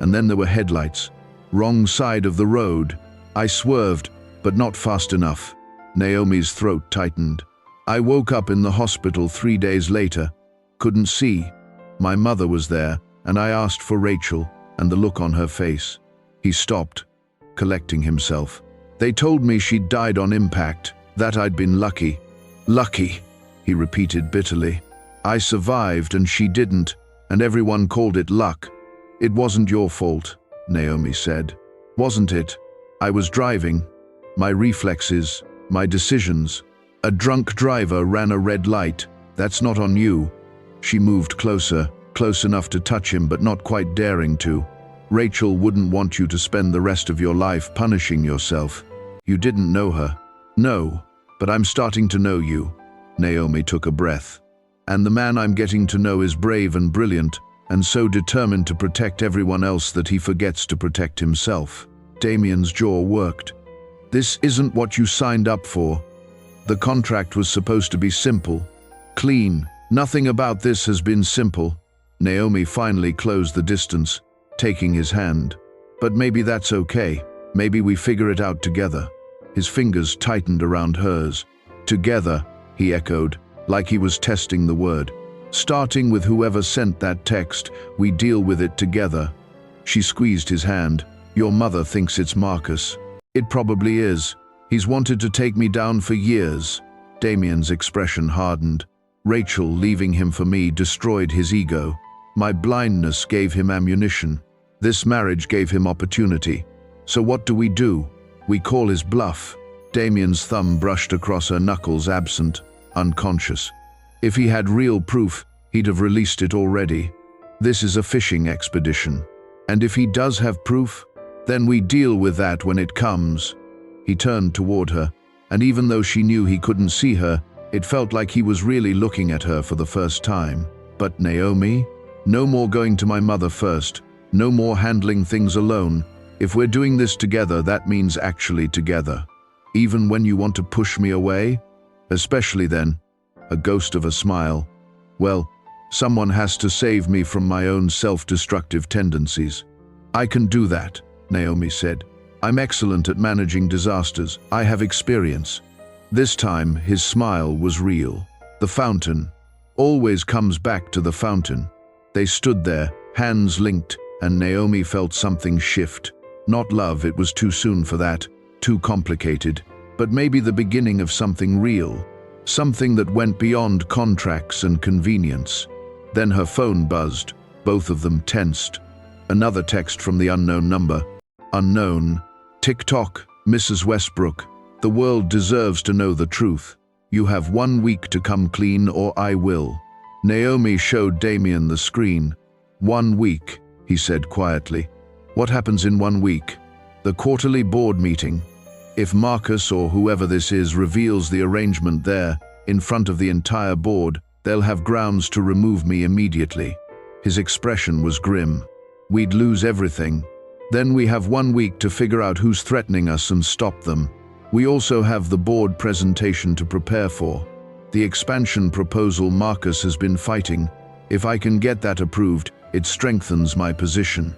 And then there were headlights. Wrong side of the road. I swerved, but not fast enough. Naomi's throat tightened. I woke up in the hospital 3 days later. Couldn't see. My mother was there, and I asked for Rachel, and the look on her face. He stopped, collecting himself. They told me she'd died on impact, that I'd been lucky. Lucky, he repeated bitterly. I survived and she didn't, and everyone called it luck. It wasn't your fault, Naomi said. Wasn't it? I was driving. My reflexes, my decisions. A drunk driver ran a red light. That's not on you. She moved closer, close enough to touch him but not quite daring to. Rachel wouldn't want you to spend the rest of your life punishing yourself. You didn't know her. No, but I'm starting to know you. Naomi took a breath. And the man I'm getting to know is brave and brilliant, and so determined to protect everyone else that he forgets to protect himself. Damien's jaw worked. This isn't what you signed up for. The contract was supposed to be simple, clean. Nothing about this has been simple. Naomi finally closed the distance, taking his hand. But maybe that's okay. Maybe we figure it out together. His fingers tightened around hers. Together, he echoed, like he was testing the word. Starting with whoever sent that text, we deal with it together. She squeezed his hand. Your mother thinks it's Marcus. It probably is. He's wanted to take me down for years. Damien's expression hardened. Rachel leaving him for me destroyed his ego. My blindness gave him ammunition. This marriage gave him opportunity. So what do? We call his bluff. Damien's thumb brushed across her knuckles, absent, unconscious. If he had real proof, he'd have released it already. This is a fishing expedition. And if he does have proof, then we deal with that when it comes. He turned toward her, and even though she knew he couldn't see her, it felt like he was really looking at her for the first time. But Naomi? No more going to my mother first. No more handling things alone. If we're doing this together, that means actually together. Even when you want to push me away? Especially then. A ghost of a smile. Well, someone has to save me from my own self-destructive tendencies. I can do that, Naomi said. I'm excellent at managing disasters. I have experience. This time, his smile was real. The fountain. Always comes back to the fountain. They stood there, hands linked, and Naomi felt something shift. Not love, it was too soon for that, too complicated, but maybe the beginning of something real. Something that went beyond contracts and convenience. Then her phone buzzed, both of them tensed. Another text from the unknown number. Unknown. Tick-tock, Mrs. Westbrook. The world deserves to know the truth. You have 1 week to come clean or I will. Naomi showed Damien the screen. 1 week, he said quietly. What happens in 1 week? The quarterly board meeting. If Marcus or whoever this is reveals the arrangement there, in front of the entire board, they'll have grounds to remove me immediately. His expression was grim. We'd lose everything. Then we have 1 week to figure out who's threatening us and stop them. We also have the board presentation to prepare for. The expansion proposal Marcus has been fighting. If I can get that approved, it strengthens my position.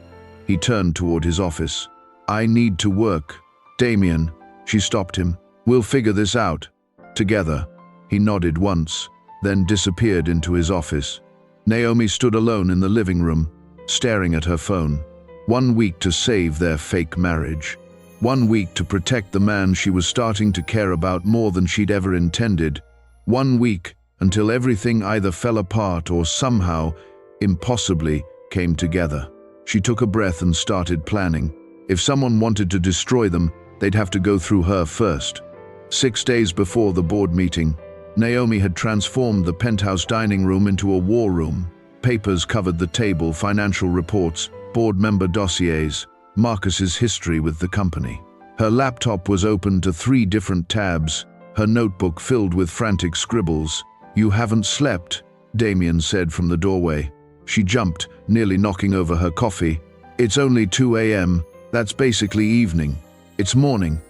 He turned toward his office. I need to work. Damien, she stopped him. We'll figure this out. Together. He nodded once, then disappeared into his office. Naomi stood alone in the living room, staring at her phone. 1 week to save their fake marriage. 1 week to protect the man she was starting to care about more than she'd ever intended. 1 week until everything either fell apart or somehow, impossibly, came together. She took a breath and started planning. If someone wanted to destroy them, they'd have to go through her first. 6 days before the board meeting, Naomi had transformed the penthouse dining room into a war room. Papers covered the table, financial reports, board member dossiers, Marcus's history with the company. Her laptop was open to 3 different tabs, her notebook filled with frantic scribbles. "You haven't slept," Damien said from the doorway. She jumped, nearly knocking over her coffee. "It's only 2 a.m. That's basically evening. It's morning.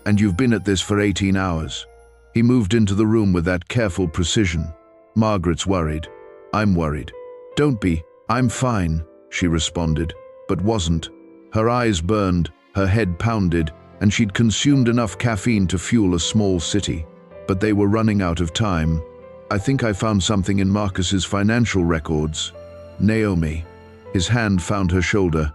And you've been at this for 18 hours. He moved into the room with that careful precision. "Margaret's worried. I'm worried." "Don't be. I'm fine," she responded, but wasn't. Her eyes burned, her head pounded, and she'd consumed enough caffeine to fuel a small city. But they were running out of time. "I think I found something in Marcus's financial records." "Naomi." His hand found her shoulder.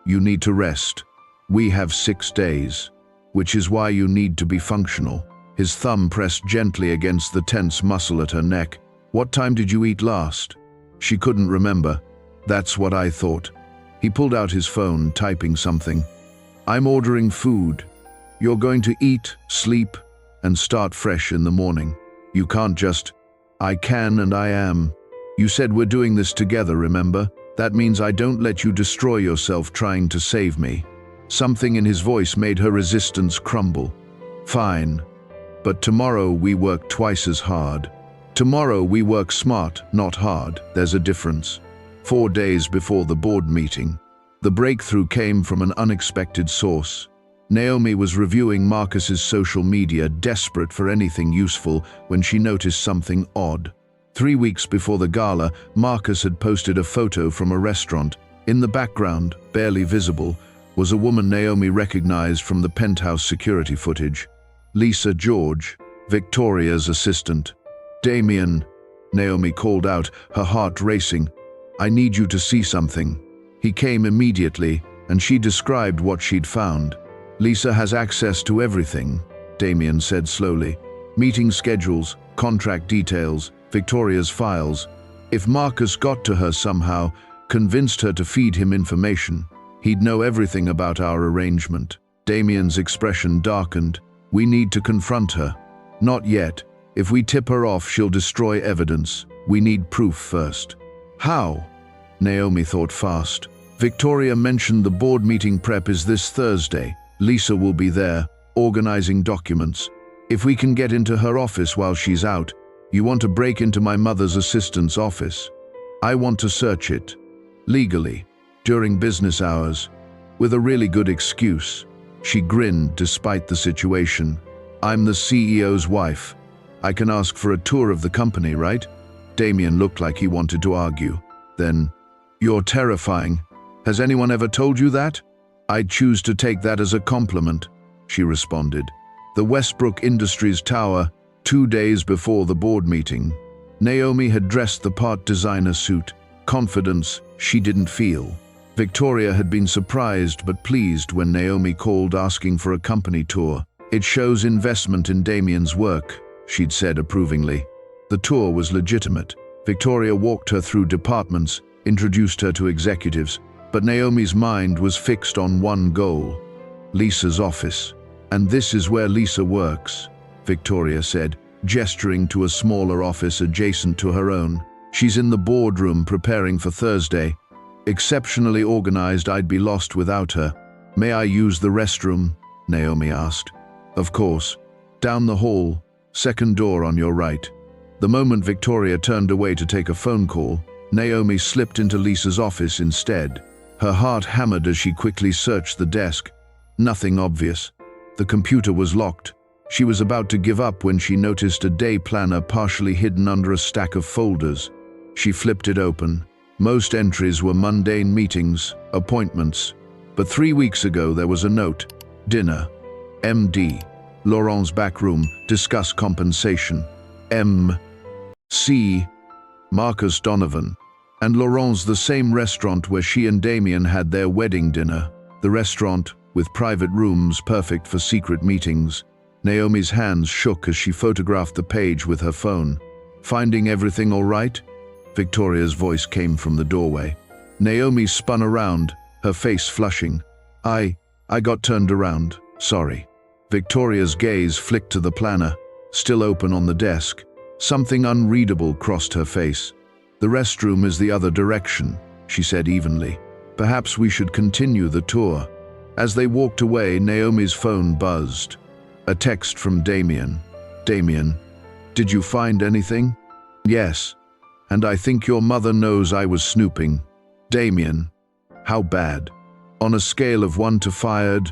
"You need to rest. We have 6 days, which is why you need to be functional." His thumb pressed gently against the tense muscle at her neck. "What time did you eat last?" She couldn't remember. "That's what I thought." He pulled out his phone, typing something. "I'm ordering food. You're going to eat, sleep, and start fresh in the morning. You can't just..." "I can and I am. You said we're doing this together, remember? That means I don't let you destroy yourself trying to save me." Something in his voice made her resistance crumble. "Fine. But tomorrow we work twice as hard. Tomorrow we work smart, not hard. There's a difference." 4 days before the board meeting, the breakthrough came from an unexpected source. Naomi was reviewing Marcus's social media, desperate for anything useful, when she noticed something odd. 3 weeks before the gala, Marcus had posted a photo from a restaurant. In the background, barely visible, was a woman Naomi recognized from the penthouse security footage. Lisa George, Victoria's assistant. "Damien," Naomi called out, her heart racing. "I need you to see something." He came immediately, and she described what she'd found. "Lisa has access to everything," Damien said slowly. "Meeting schedules, contract details, Victoria's files. If Marcus got to her somehow, convinced her to feed him information, he'd know everything about our arrangement." Damien's expression darkened. "We need to confront her." "Not yet. If we tip her off, she'll destroy evidence. We need proof first." "How?" Naomi thought fast. "Victoria mentioned the board meeting prep is this Thursday. Lisa will be there, organizing documents. If we can get into her office while she's out, you want to break into my mother's assistant's office. I want to search it. Legally. During business hours. With a really good excuse." She grinned despite the situation. "I'm the CEO's wife. I can ask for a tour of the company, right?" Damien looked like he wanted to argue. Then, "You're terrifying. Has anyone ever told you that?" "I'd choose to take that as a compliment," she responded. The Westbrook Industries Tower, 2 days before the board meeting. Naomi had dressed the part designer suit, confidence she didn't feel. Victoria had been surprised but pleased when Naomi called asking for a company tour. "It shows investment in Damien's work," she'd said approvingly. The tour was legitimate. Victoria walked her through departments, introduced her to executives, but Naomi's mind was fixed on one goal: Lisa's office. "And this is where Lisa works," Victoria said, gesturing to a smaller office adjacent to her own. "She's in the boardroom preparing for Thursday. Exceptionally organized, I'd be lost without her." "May I use the restroom?" Naomi asked. "Of course. Down the hall, second door on your right." The moment Victoria turned away to take a phone call, Naomi slipped into Lisa's office instead. Her heart hammered as she quickly searched the desk. Nothing obvious. The computer was locked. She was about to give up when she noticed a day planner partially hidden under a stack of folders. She flipped it open. Most entries were mundane meetings, appointments. But 3 weeks ago there was a note. Dinner. M.D. Laurent's back room. Discuss compensation. M.C. Marcus Donovan. And Laurent's the same restaurant where she and Damien had their wedding dinner. The restaurant, with private rooms perfect for secret meetings. Naomi's hands shook as she photographed the page with her phone. Finding everything all right? Victoria's voice came from the doorway. Naomi spun around, her face flushing. I got turned around, sorry. Victoria's gaze flicked to the planner, still open on the desk. Something unreadable crossed her face. The restroom is the other direction, she said evenly. Perhaps we should continue the tour. As they walked away, Naomi's phone buzzed. A text from Damien. Damien, did you find anything? Yes. And I think your mother knows I was snooping. Damien, how bad? On a scale of 1 to fired,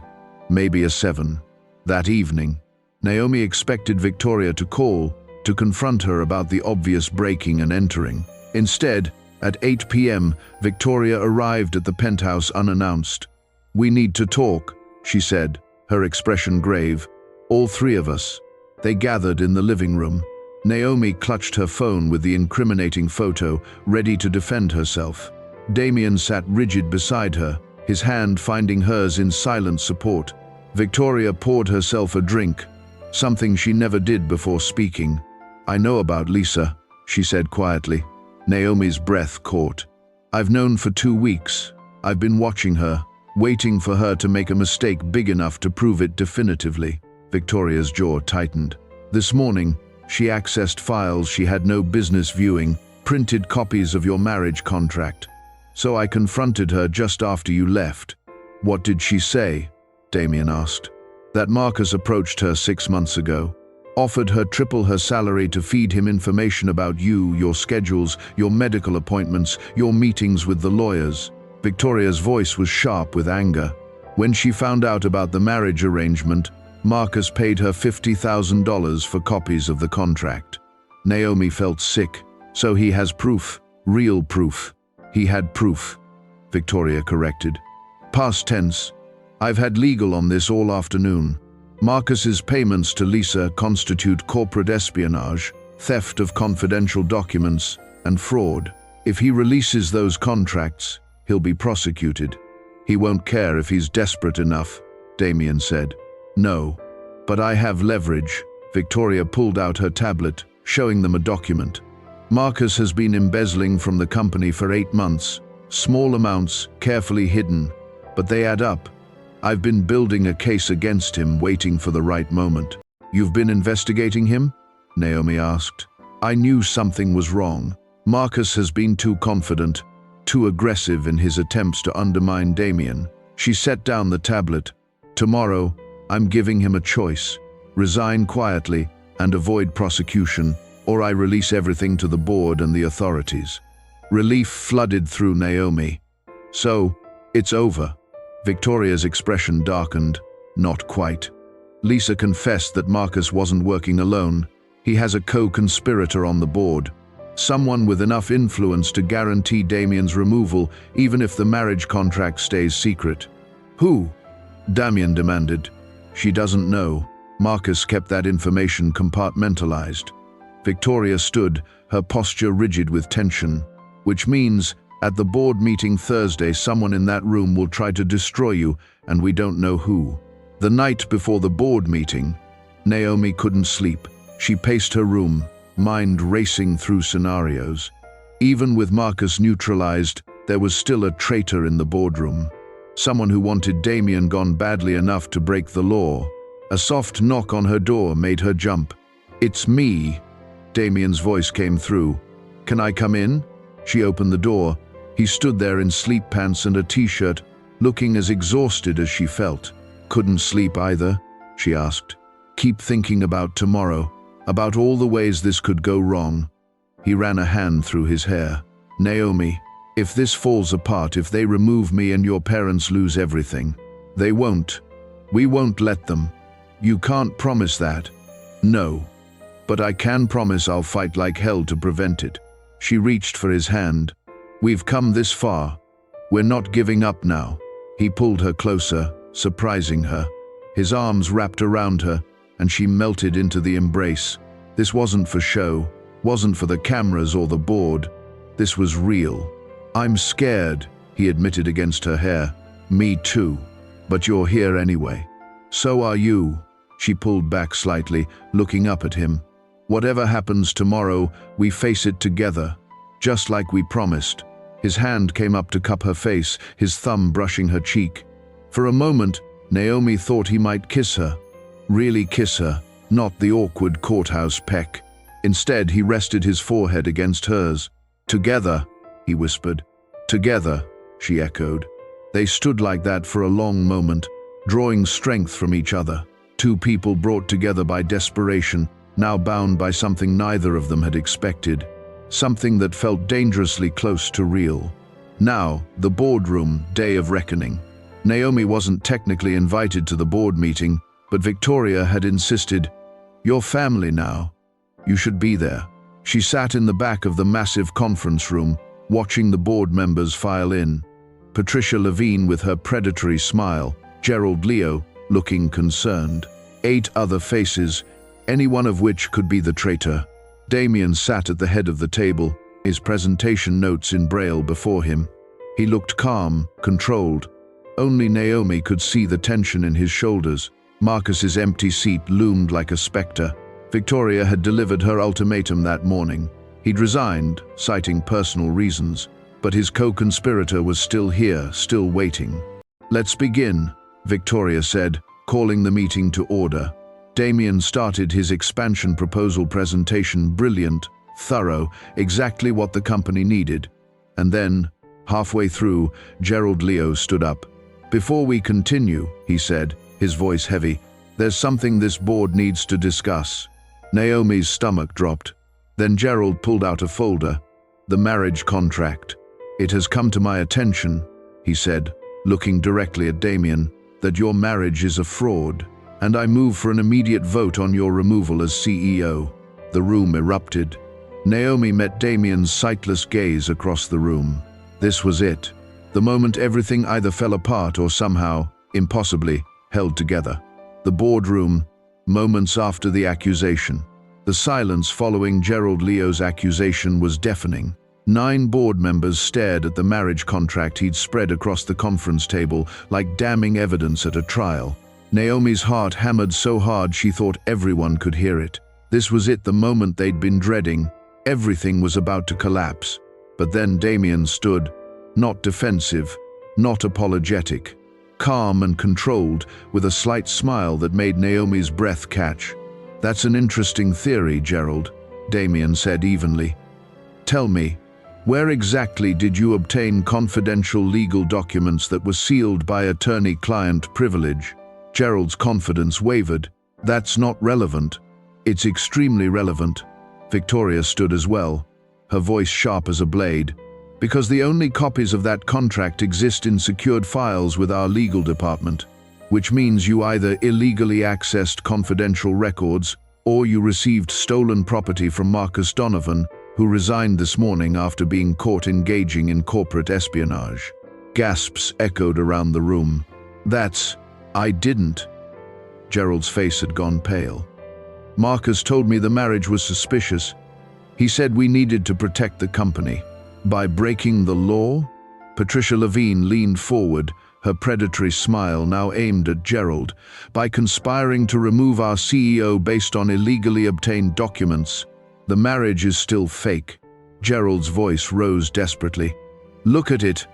maybe a 7. That evening, Naomi expected Victoria to call, to confront her about the obvious breaking and entering. Instead, at 8 p.m., Victoria arrived at the penthouse unannounced. We need to talk, she said, her expression grave. All 3 of us. They gathered in the living room. Naomi clutched her phone with the incriminating photo, ready to defend herself. Damien sat rigid beside her, his hand finding hers in silent support. Victoria poured herself a drink, something she never did before speaking. I know about Lisa, she said quietly. Naomi's breath caught. I've known for 2 weeks. I've been watching her, waiting for her to make a mistake big enough to prove it definitively. Victoria's jaw tightened. This morning, she accessed files she had no business viewing, printed copies of your marriage contract. So I confronted her just after you left. What did she say? Damien asked. That Marcus approached her 6 months ago, offered her triple her salary to feed him information about you, your schedules, your medical appointments, your meetings with the lawyers. Victoria's voice was sharp with anger. When she found out about the marriage arrangement, Marcus paid her $50,000 for copies of the contract. Naomi felt sick. So he has proof, real proof. He had proof, Victoria corrected. Past tense. I've had legal on this all afternoon. Marcus's payments to Lisa constitute corporate espionage, theft of confidential documents, and fraud. If he releases those contracts, he'll be prosecuted. He won't care if he's desperate enough, Damien said. No, but I have leverage. Victoria pulled out her tablet, showing them a document. Marcus has been embezzling from the company for 8 months. Small amounts, carefully hidden, but they add up. I've been building a case against him, waiting for the right moment. You've been investigating him? Naomi asked. I knew something was wrong. Marcus has been too confident, too aggressive in his attempts to undermine Damien. She set down the tablet. Tomorrow, I'm giving him a choice. Resign quietly and avoid prosecution, or I release everything to the board and the authorities. Relief flooded through Naomi. So, it's over. Victoria's expression darkened. Not quite. Lisa confessed that Marcus wasn't working alone. He has a co-conspirator on the board. Someone with enough influence to guarantee Damien's removal, even if the marriage contract stays secret. Who? Damien demanded. She doesn't know. Marcus kept that information compartmentalized. Victoria stood, her posture rigid with tension. Which means, at the board meeting Thursday, someone in that room will try to destroy you, and we don't know who. The night before the board meeting, Naomi couldn't sleep. She paced her room, mind racing through scenarios. Even with Marcus neutralized, there was still a traitor in the boardroom. Someone who wanted Damien gone badly enough to break the law. A soft knock on her door made her jump. It's me. Damien's voice came through. Can I come in? She opened the door. He stood there in sleep pants and a t-shirt, looking as exhausted as she felt. Couldn't sleep either? She asked. Keep thinking about tomorrow, about all the ways this could go wrong. He ran a hand through his hair. Naomi, If this falls apart, if they remove me and your parents lose everything, they won't. We won't let them. You can't promise that. No. But I can promise I'll fight like hell to prevent it. She reached for his hand. We've come this far. We're not giving up now. He pulled her closer, surprising her. His arms wrapped around her, and she melted into the embrace. This wasn't for show, wasn't for the cameras or the board. This was real. I'm scared, he admitted against her hair. Me too. But you're here anyway. So are you. She pulled back slightly, looking up at him. Whatever happens tomorrow, we face it together, just like we promised. His hand came up to cup her face, his thumb brushing her cheek. For a moment, Naomi thought he might kiss her. Really kiss her, not the awkward courthouse peck. Instead, he rested his forehead against hers. Together, he whispered. Together, she echoed. They stood like that for a long moment, drawing strength from each other. Two people brought together by desperation, now bound by something neither of them had expected. Something that felt dangerously close to real. Now, the boardroom, day of reckoning. Naomi wasn't technically invited to the board meeting, but Victoria had insisted, "You're family now. You should be there." She sat in the back of the massive conference room, watching the board members file in. Patricia Levine with her predatory smile, Gerald Leo looking concerned. 8 other faces, any one of which could be the traitor. Damien sat at the head of the table, his presentation notes in Braille before him. He looked calm, controlled. Only Naomi could see the tension in his shoulders. Marcus's empty seat loomed like a specter. Victoria had delivered her ultimatum that morning. He'd resigned, citing personal reasons, but his co-conspirator was still here, still waiting. "Let's begin," Victoria said, calling the meeting to order. Damien started his expansion proposal presentation, brilliant, thorough, exactly what the company needed. And then, halfway through, Gerald Leo stood up. "Before we continue," he said, his voice heavy, "there's something this board needs to discuss." Naomi's stomach dropped. Then Gerald pulled out a folder. "The marriage contract. It has come to my attention," he said, looking directly at Damien, "that your marriage is a fraud. And I move for an immediate vote on your removal as CEO." The room erupted. Naomi met Damien's sightless gaze across the room. This was it. The moment everything either fell apart or somehow, impossibly, held together. The boardroom, moments after the accusation. The silence following Gerald Leo's accusation was deafening. 9 board members stared at the marriage contract he'd spread across the conference table like damning evidence at a trial. Naomi's heart hammered so hard she thought everyone could hear it. This was it, the moment they'd been dreading. Everything was about to collapse. But then Damien stood, not defensive, not apologetic, calm and controlled, with a slight smile that made Naomi's breath catch. "That's an interesting theory, Gerald," Damien said evenly. "Tell me, where exactly did you obtain confidential legal documents that were sealed by attorney-client privilege?" Gerald's confidence wavered. "That's not relevant." "It's extremely relevant." Victoria stood as well, her voice sharp as a blade. "Because the only copies of that contract exist in secured files with our legal department, which means you either illegally accessed confidential records or you received stolen property from Marcus Donovan, who resigned this morning after being caught engaging in corporate espionage." Gasps echoed around the room. I didn't." Gerald's face had gone pale. "Marcus told me the marriage was suspicious. He said we needed to protect the company. By breaking the law?" Patricia Levine leaned forward, her predatory smile now aimed at Gerald. "By conspiring to remove our CEO based on illegally obtained documents. The marriage is still fake." Gerald's voice rose desperately. "Look at it.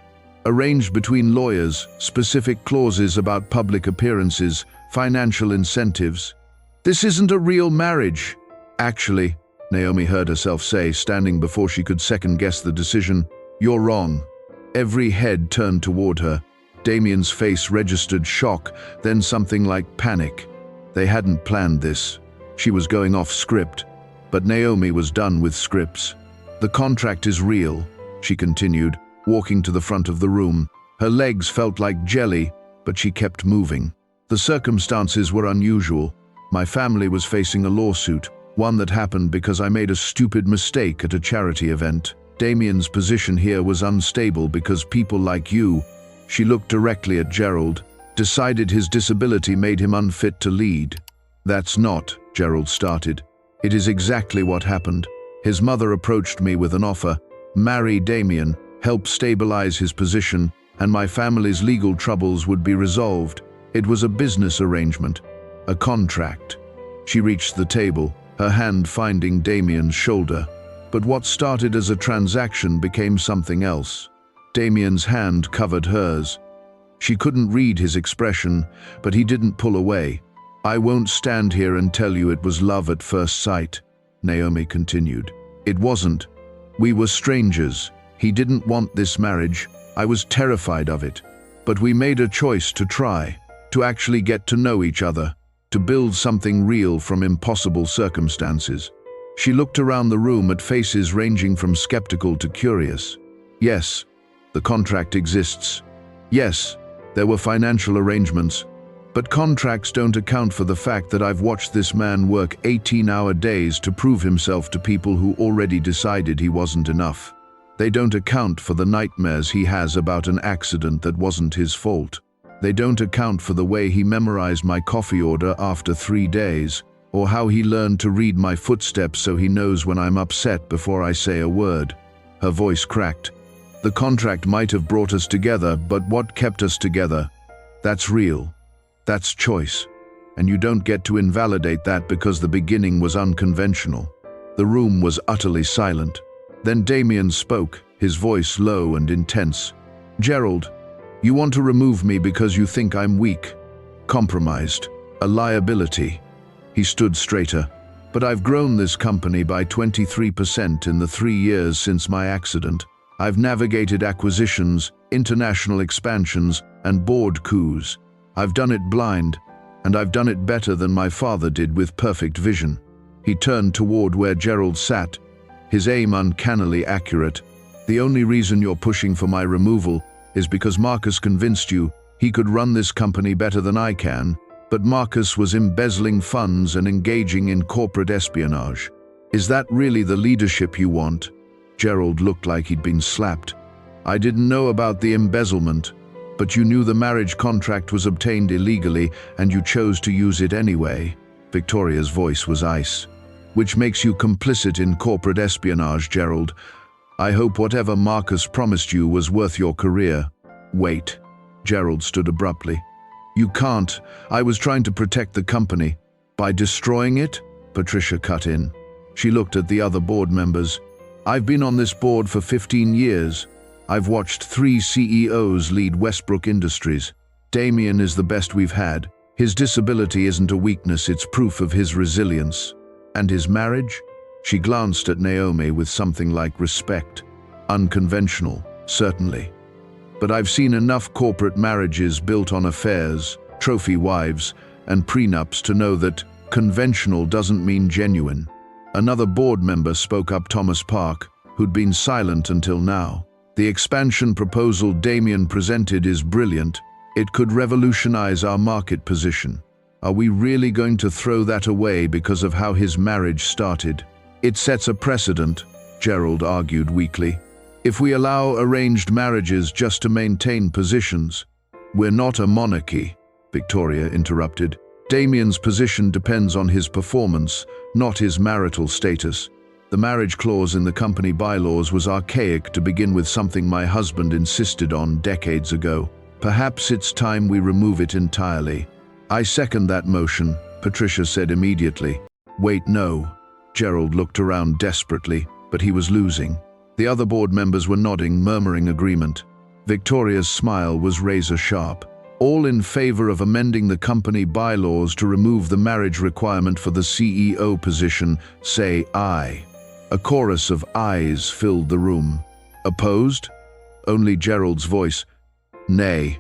Arranged between lawyers, specific clauses about public appearances, financial incentives. This isn't a real marriage." "Actually," Naomi heard herself say, standing before she could second-guess the decision, "you're wrong." Every head turned toward her. Damien's face registered shock, then something like panic. They hadn't planned this. She was going off script. But Naomi was done with scripts. "The contract is real," she continued, walking to the front of the room. Her legs felt like jelly, but she kept moving. The circumstances were unusual. My family was facing a lawsuit, one that happened because I made a stupid mistake at a charity event. Damien's position here was unstable because people like you, she looked directly at Gerald, decided his disability made him unfit to lead. That's not, Gerald started. It is exactly what happened. His mother approached me with an offer: marry Damien, help stabilize his position, and my family's legal troubles would be resolved. It was a business arrangement, a contract. She reached the table, her hand finding Damien's shoulder. But what started as a transaction became something else. Damien's hand covered hers. She couldn't read his expression, but he didn't pull away. I won't stand here and tell you it was love at first sight, Naomi continued. It wasn't. We were strangers. He didn't want this marriage. I was terrified of it. But we made a choice to try, to actually get to know each other, to build something real from impossible circumstances. She looked around the room at faces ranging from skeptical to curious. Yes, the contract exists. Yes, there were financial arrangements. But contracts don't account for the fact that I've watched this man work 18-hour days to prove himself to people who already decided he wasn't enough. They don't account for the nightmares he has about an accident that wasn't his fault. They don't account for the way he memorized my coffee order after 3 days, or how he learned to read my footsteps so he knows when I'm upset before I say a word. Her voice cracked. The contract might have brought us together, but what kept us together? That's real. That's choice. And you don't get to invalidate that because the beginning was unconventional. The room was utterly silent. Then Damien spoke, his voice low and intense. Gerald, you want to remove me because you think I'm weak, compromised, a liability. He stood straighter. But I've grown this company by 23% in the 3 years since my accident. I've navigated acquisitions, international expansions, and board coups. I've done it blind, and I've done it better than my father did with perfect vision. He turned toward where Gerald sat, his aim uncannily accurate. The only reason you're pushing for my removal is because Marcus convinced you he could run this company better than I can, but Marcus was embezzling funds and engaging in corporate espionage. Is that really the leadership you want? Gerald looked like he'd been slapped. I didn't know about the embezzlement, but you knew the marriage contract was obtained illegally and you chose to use it anyway. Victoria's voice was ice. Which makes you complicit in corporate espionage, Gerald. I hope whatever Marcus promised you was worth your career. Wait. Gerald stood abruptly. You can't. I was trying to protect the company. By destroying it? Patricia cut in. She looked at the other board members. I've been on this board for 15 years. I've watched 3 CEOs lead Westbrook Industries. Damien is the best we've had. His disability isn't a weakness, it's proof of his resilience. And his marriage? She glanced at Naomi with something like respect. Unconventional, certainly. But I've seen enough corporate marriages built on affairs, trophy wives, and prenups to know that conventional doesn't mean genuine. Another board member spoke up, Thomas Park, who'd been silent until now. The expansion proposal Damien presented is brilliant. It could revolutionize our market position. Are we really going to throw that away because of how his marriage started? It sets a precedent, Gerald argued weakly. If we allow arranged marriages just to maintain positions, we're not a monarchy, Victoria interrupted. Damien's position depends on his performance, not his marital status. The marriage clause in the company bylaws was archaic to begin with, something my husband insisted on decades ago. Perhaps it's time we remove it entirely. I second that motion, Patricia said immediately. Wait, no. Gerald looked around desperately, but he was losing. The other board members were nodding, murmuring agreement. Victoria's smile was razor-sharp. All in favor of amending the company bylaws to remove the marriage requirement for the CEO position, say aye. A chorus of ayes filled the room. Opposed? Only Gerald's voice. Nay.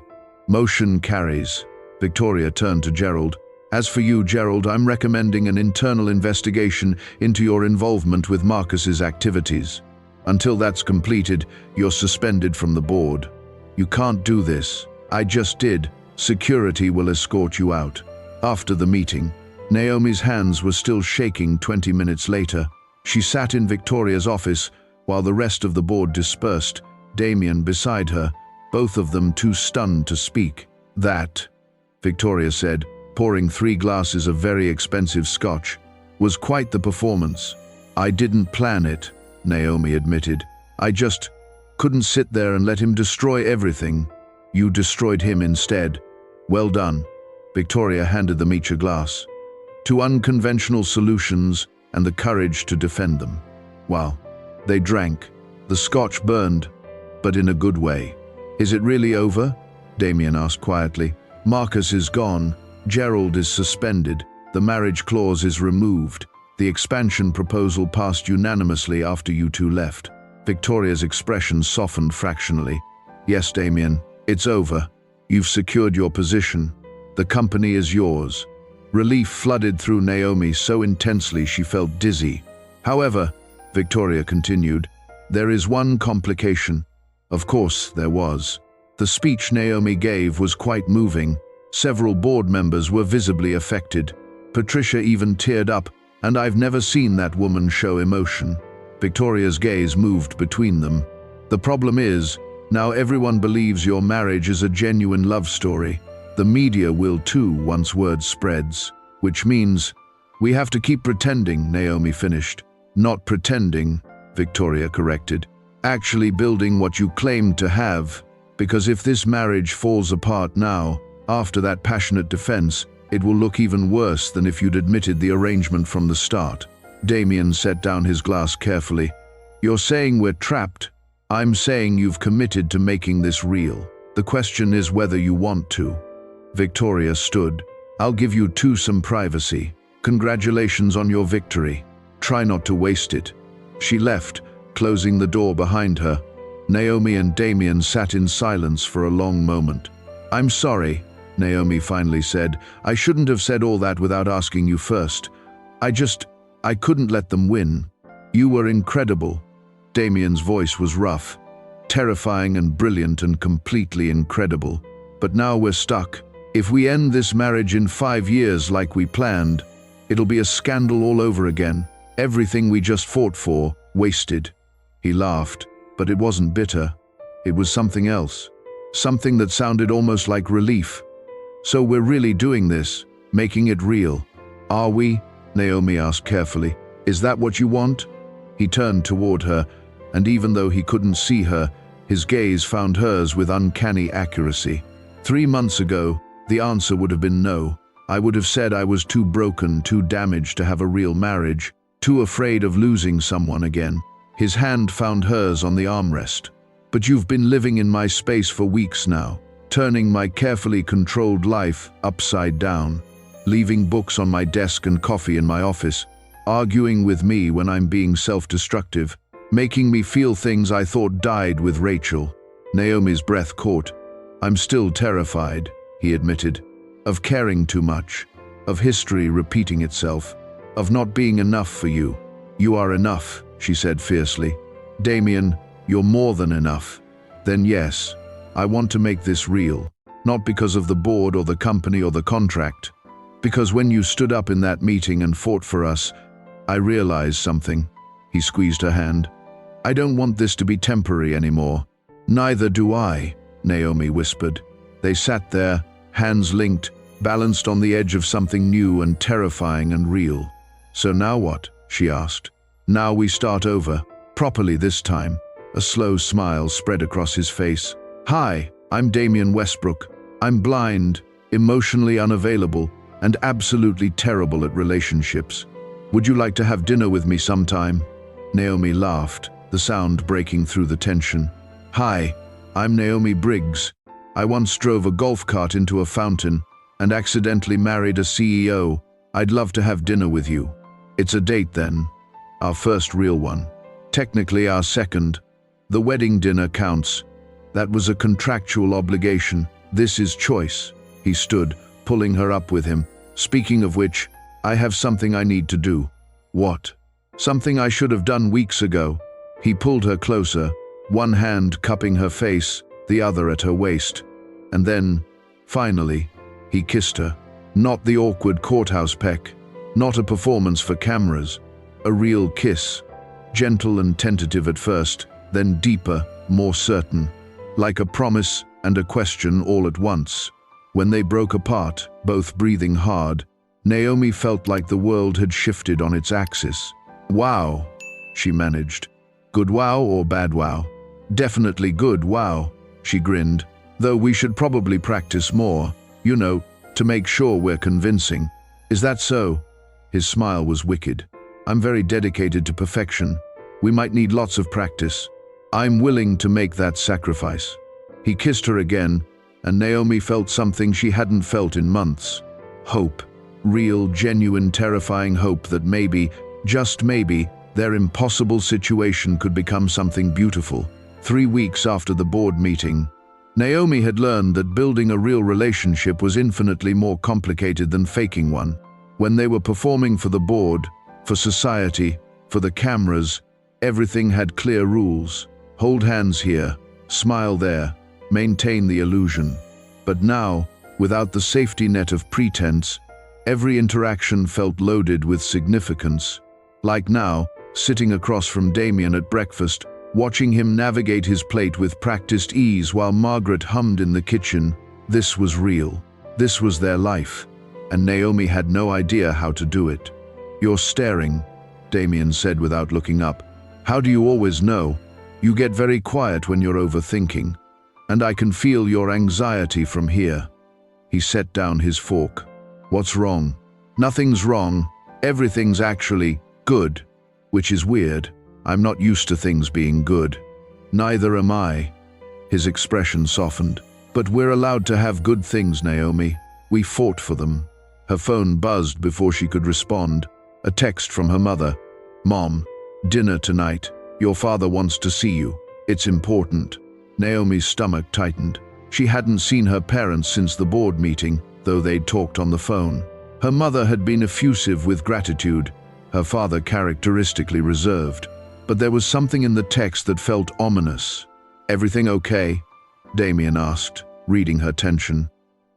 Motion carries. Victoria turned to Gerald. As for you, Gerald, I'm recommending an internal investigation into your involvement with Marcus's activities. Until that's completed, you're suspended from the board. You can't do this. I just did. Security will escort you out. After the meeting, Naomi's hands were still shaking 20 minutes later. She sat in Victoria's office while the rest of the board dispersed, Damien beside her, both of them too stunned to speak. That, Victoria said, pouring 3 glasses of very expensive scotch, was quite the performance. I didn't plan it, Naomi admitted. I just couldn't sit there and let him destroy everything. You destroyed him instead. Well done. Victoria handed them each a glass. 2 unconventional solutions and the courage to defend them. Wow. They drank. The scotch burned, but in a good way. Is it really over? Damien asked quietly. Marcus is gone. Gerald is suspended. The marriage clause is removed. The expansion proposal passed unanimously after you two left. Victoria's expression softened fractionally. Yes, Damien, it's over. You've secured your position. The company is yours. Relief flooded through Naomi so intensely she felt dizzy. However, Victoria continued, there is one complication. Of course, there was. The speech Naomi gave was quite moving. Several board members were visibly affected. Patricia even teared up, and I've never seen that woman show emotion. Victoria's gaze moved between them. The problem is, now everyone believes your marriage is a genuine love story. The media will too once word spreads, which means we have to keep pretending, Naomi finished. Not pretending, Victoria corrected. Actually building what you claimed to have, because if this marriage falls apart now, after that passionate defense, it will look even worse than if you'd admitted the arrangement from the start. Damien set down his glass carefully. You're saying we're trapped. I'm saying you've committed to making this real. The question is whether you want to. Victoria stood. I'll give you two some privacy. Congratulations on your victory. Try not to waste it. She left, closing the door behind her. Naomi and Damien sat in silence for a long moment. I'm sorry, Naomi finally said. I shouldn't have said all that without asking you first. I couldn't let them win. You were incredible. Damien's voice was rough, terrifying and brilliant and completely incredible. But now we're stuck. If we end this marriage in 5 years like we planned, it'll be a scandal all over again. Everything we just fought for, wasted. He laughed, but it wasn't bitter. It was something else. Something that sounded almost like relief. So we're really doing this, making it real. Are we? Naomi asked carefully. Is that what you want? He turned toward her, and even though he couldn't see her, his gaze found hers with uncanny accuracy. 3 months ago, the answer would have been no. I would have said I was too broken, too damaged to have a real marriage, too afraid of losing someone again. His hand found hers on the armrest. But you've been living in my space for weeks now, turning my carefully controlled life upside down, leaving books on my desk and coffee in my office, arguing with me when I'm being self-destructive, making me feel things I thought died with Rachel. Naomi's breath caught. I'm still terrified, he admitted, of caring too much, of history repeating itself, of not being enough for you. You are enough, she said fiercely. Damien, you're more than enough. Then yes, I want to make this real, not because of the board or the company or the contract, because when you stood up in that meeting and fought for us, I realized something. He squeezed her hand. I don't want this to be temporary anymore. Neither do I, Naomi whispered. They sat there, hands linked, balanced on the edge of something new and terrifying and real. So now what? She asked. Now we start over, properly this time. A slow smile spread across his face. Hi, I'm Damien Westbrook. I'm blind, emotionally unavailable, and absolutely terrible at relationships. Would you like to have dinner with me sometime? Naomi laughed, the sound breaking through the tension. Hi, I'm Naomi Briggs. I once drove a golf cart into a fountain and accidentally married a CEO. I'd love to have dinner with you. It's a date then. Our first real one. Technically our second. The wedding dinner counts. That was a contractual obligation. This is choice. He stood, pulling her up with him. Speaking of which, I have something I need to do. What? Something I should have done weeks ago. He pulled her closer, one hand cupping her face, the other at her waist. And then, finally, he kissed her. Not the awkward courthouse peck, not a performance for cameras, a real kiss. Gentle and tentative at first, then deeper, more certain, like a promise and a question all at once. When they broke apart, both breathing hard, Naomi felt like the world had shifted on its axis. "Wow," she managed. "Good wow or bad wow?" "Definitely good wow," she grinned, "though we should probably practice more, you know, to make sure we're convincing." "Is that so?" His smile was wicked. "I'm very dedicated to perfection. We might need lots of practice. I'm willing to make that sacrifice." He kissed her again, and Naomi felt something she hadn't felt in months. Hope. Real, genuine, terrifying hope that maybe, just maybe, their impossible situation could become something beautiful. 3 weeks after the board meeting, Naomi had learned that building a real relationship was infinitely more complicated than faking one. When they were performing for the board, for society, for the cameras, everything had clear rules. Hold hands here, smile there, maintain the illusion. But now, without the safety net of pretense, every interaction felt loaded with significance. Like now, sitting across from Damien at breakfast, watching him navigate his plate with practiced ease while Margaret hummed in the kitchen. This was real. This was their life. And Naomi had no idea how to do it. "You're staring," Damien said without looking up. "How do you always know? You get very quiet when you're overthinking. And I can feel your anxiety from here." He set down his fork. "What's wrong?" "Nothing's wrong. Everything's actually good. Which is weird. I'm not used to things being good." "Neither am I." His expression softened. "But we're allowed to have good things, Naomi. We fought for them." Her phone buzzed before she could respond. A text from her mother. "Mom, dinner tonight. Your father wants to see you. It's important." Naomi's stomach tightened. She hadn't seen her parents since the board meeting, though they'd talked on the phone. Her mother had been effusive with gratitude, her father characteristically reserved. But there was something in the text that felt ominous. "Everything okay?" Damien asked, reading her tension.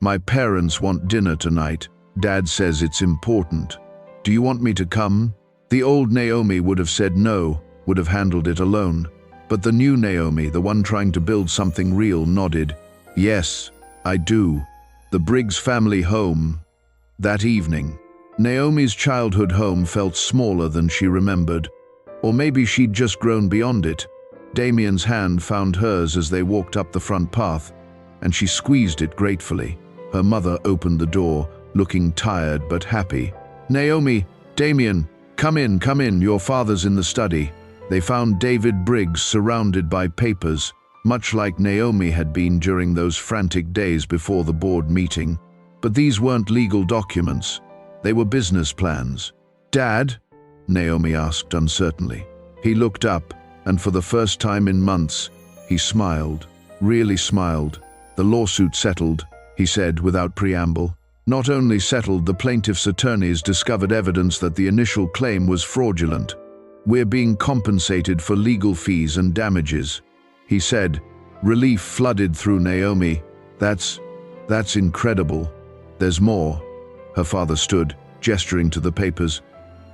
"My parents want dinner tonight. Dad says it's important. Do you want me to come?" The old Naomi would have said no, would have handled it alone. But the new Naomi, the one trying to build something real, nodded. "Yes, I do." The Briggs family home. That evening, Naomi's childhood home felt smaller than she remembered. Or maybe she'd just grown beyond it. Damien's hand found hers as they walked up the front path, and she squeezed it gratefully. Her mother opened the door, looking tired but happy. "Naomi, Damien, come in, your father's in the study." They found David Briggs surrounded by papers, much like Naomi had been during those frantic days before the board meeting. But these weren't legal documents. They were business plans. "Dad?" Naomi asked uncertainly. He looked up, and for the first time in months, he smiled, really smiled. "The lawsuit settled," he said without preamble. "Not only settled, the plaintiff's attorneys discovered evidence that the initial claim was fraudulent. We're being compensated for legal fees and damages," he said. Relief flooded through Naomi. That's incredible. There's more." Her father stood, gesturing to the papers.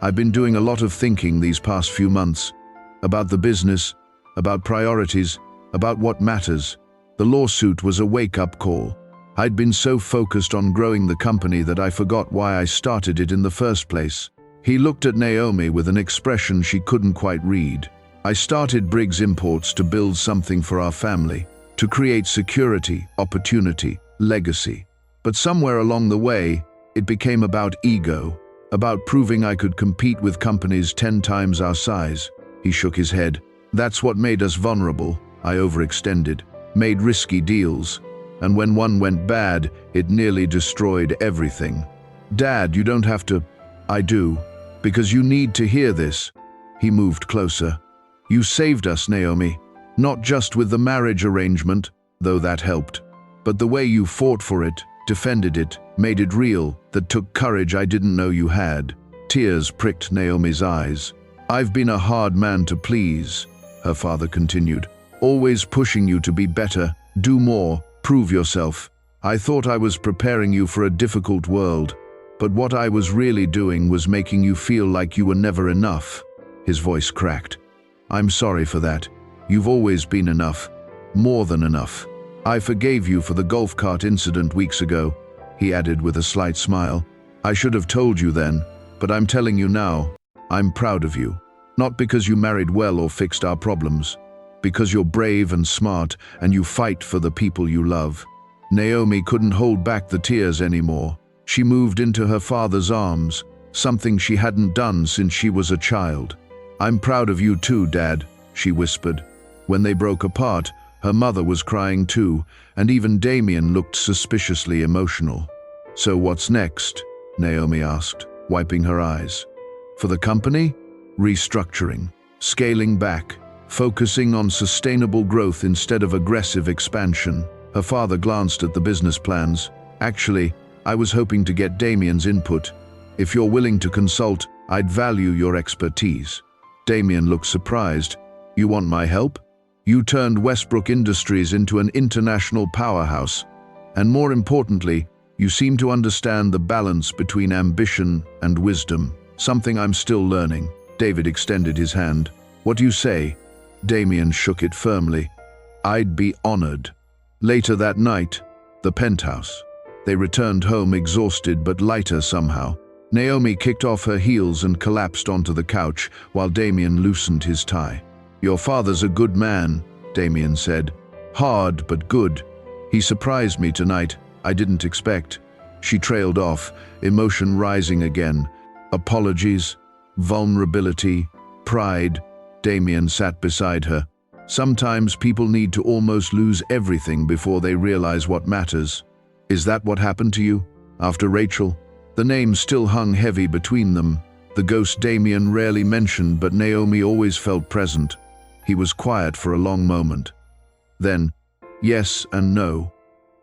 "I've been doing a lot of thinking these past few months. About the business, about priorities, about what matters. The lawsuit was a wake-up call. I'd been so focused on growing the company that I forgot why I started it in the first place." He looked at Naomi with an expression she couldn't quite read. "I started Briggs Imports to build something for our family, to create security, opportunity, legacy. But somewhere along the way, it became about ego, about proving I could compete with companies 10 times our size." He shook his head. "That's what made us vulnerable. I overextended, made risky deals, and when one went bad, it nearly destroyed everything. Dad, you don't have to." "I do, because you need to hear this." He moved closer. "You saved us, Naomi, not just with the marriage arrangement, though that helped, but the way you fought for it, defended it, made it real, that took courage I didn't know you had." Tears pricked Naomi's eyes. "I've been a hard man to please." her father continued. Always pushing you to be better, do more, prove yourself. I thought I was preparing you for a difficult world, but what I was really doing was making you feel like you were never enough. His voice cracked. I'm sorry for that. You've always been enough. More than enough. I forgave you for the golf cart incident weeks ago, he added with a slight smile. I should have told you then, but I'm telling you now, I'm proud of you. Not because you married well or fixed our problems, because you're brave and smart and you fight for the people you love. Naomi couldn't hold back the tears anymore. She moved into her father's arms, something she hadn't done since she was a child. I'm proud of you too, Dad, she whispered. When they broke apart, her mother was crying too, and even Damien looked suspiciously emotional. So what's next? Naomi asked, wiping her eyes. For the company? Restructuring, scaling back, focusing on sustainable growth instead of aggressive expansion. Her father glanced at the business plans. Actually, I was hoping to get Damien's input. If you're willing to consult, I'd value your expertise. Damien looked surprised. You want my help? You turned Westbrook Industries into an international powerhouse. And more importantly, you seem to understand the balance between ambition and wisdom, something I'm still learning. David extended his hand. What do you say? Damien shook it firmly. I'd be honored. Later that night, the penthouse. They returned home exhausted but lighter somehow. Naomi kicked off her heels and collapsed onto the couch while Damien loosened his tie. Your father's a good man, Damien said. Hard but good. He surprised me tonight. I didn't expect. She trailed off, emotion rising again. Apologies, vulnerability, pride. Damien sat beside her. Sometimes people need to almost lose everything before they realize what matters. Is that what happened to you? After Rachel? The name still hung heavy between them. The ghost Damien rarely mentioned, but Naomi always felt present. He was quiet for a long moment. Then, yes and no.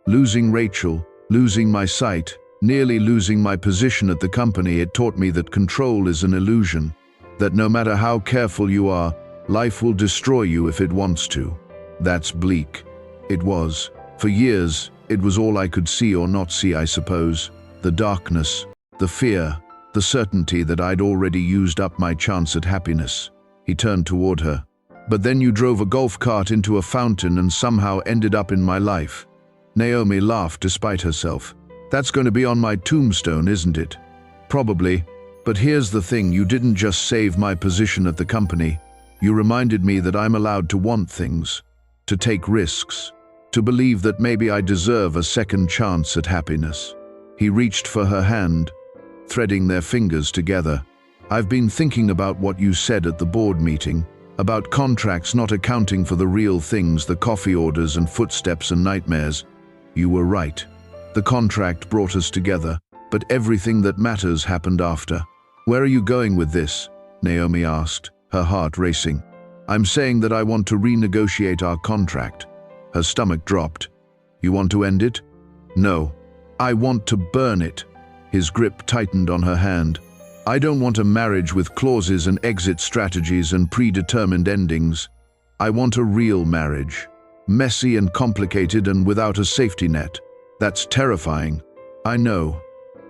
Losing Rachel, losing my sight, nearly losing my position at the company, it taught me that control is an illusion. That no matter how careful you are, life will destroy you if it wants to. That's bleak. It was. For years, it was all I could see or not see, I suppose. The darkness, the fear, the certainty that I'd already used up my chance at happiness. He turned toward her. But then you drove a golf cart into a fountain and somehow ended up in my life. Naomi laughed despite herself. That's going to be on my tombstone, isn't it? Probably. But here's the thing, you didn't just save my position at the company. You reminded me that I'm allowed to want things, to take risks, to believe that maybe I deserve a second chance at happiness. He reached for her hand, threading their fingers together. I've been thinking about what you said at the board meeting, about contracts not accounting for the real things, the coffee orders and footsteps and nightmares. You were right. The contract brought us together, but everything that matters happened after. Where are you going with this? Naomi asked, her heart racing. I'm saying that I want to renegotiate our contract. Her stomach dropped. You want to end it? No. I want to burn it. His grip tightened on her hand. I don't want a marriage with clauses and exit strategies and predetermined endings. I want a real marriage. Messy and complicated and without a safety net. That's terrifying. I know.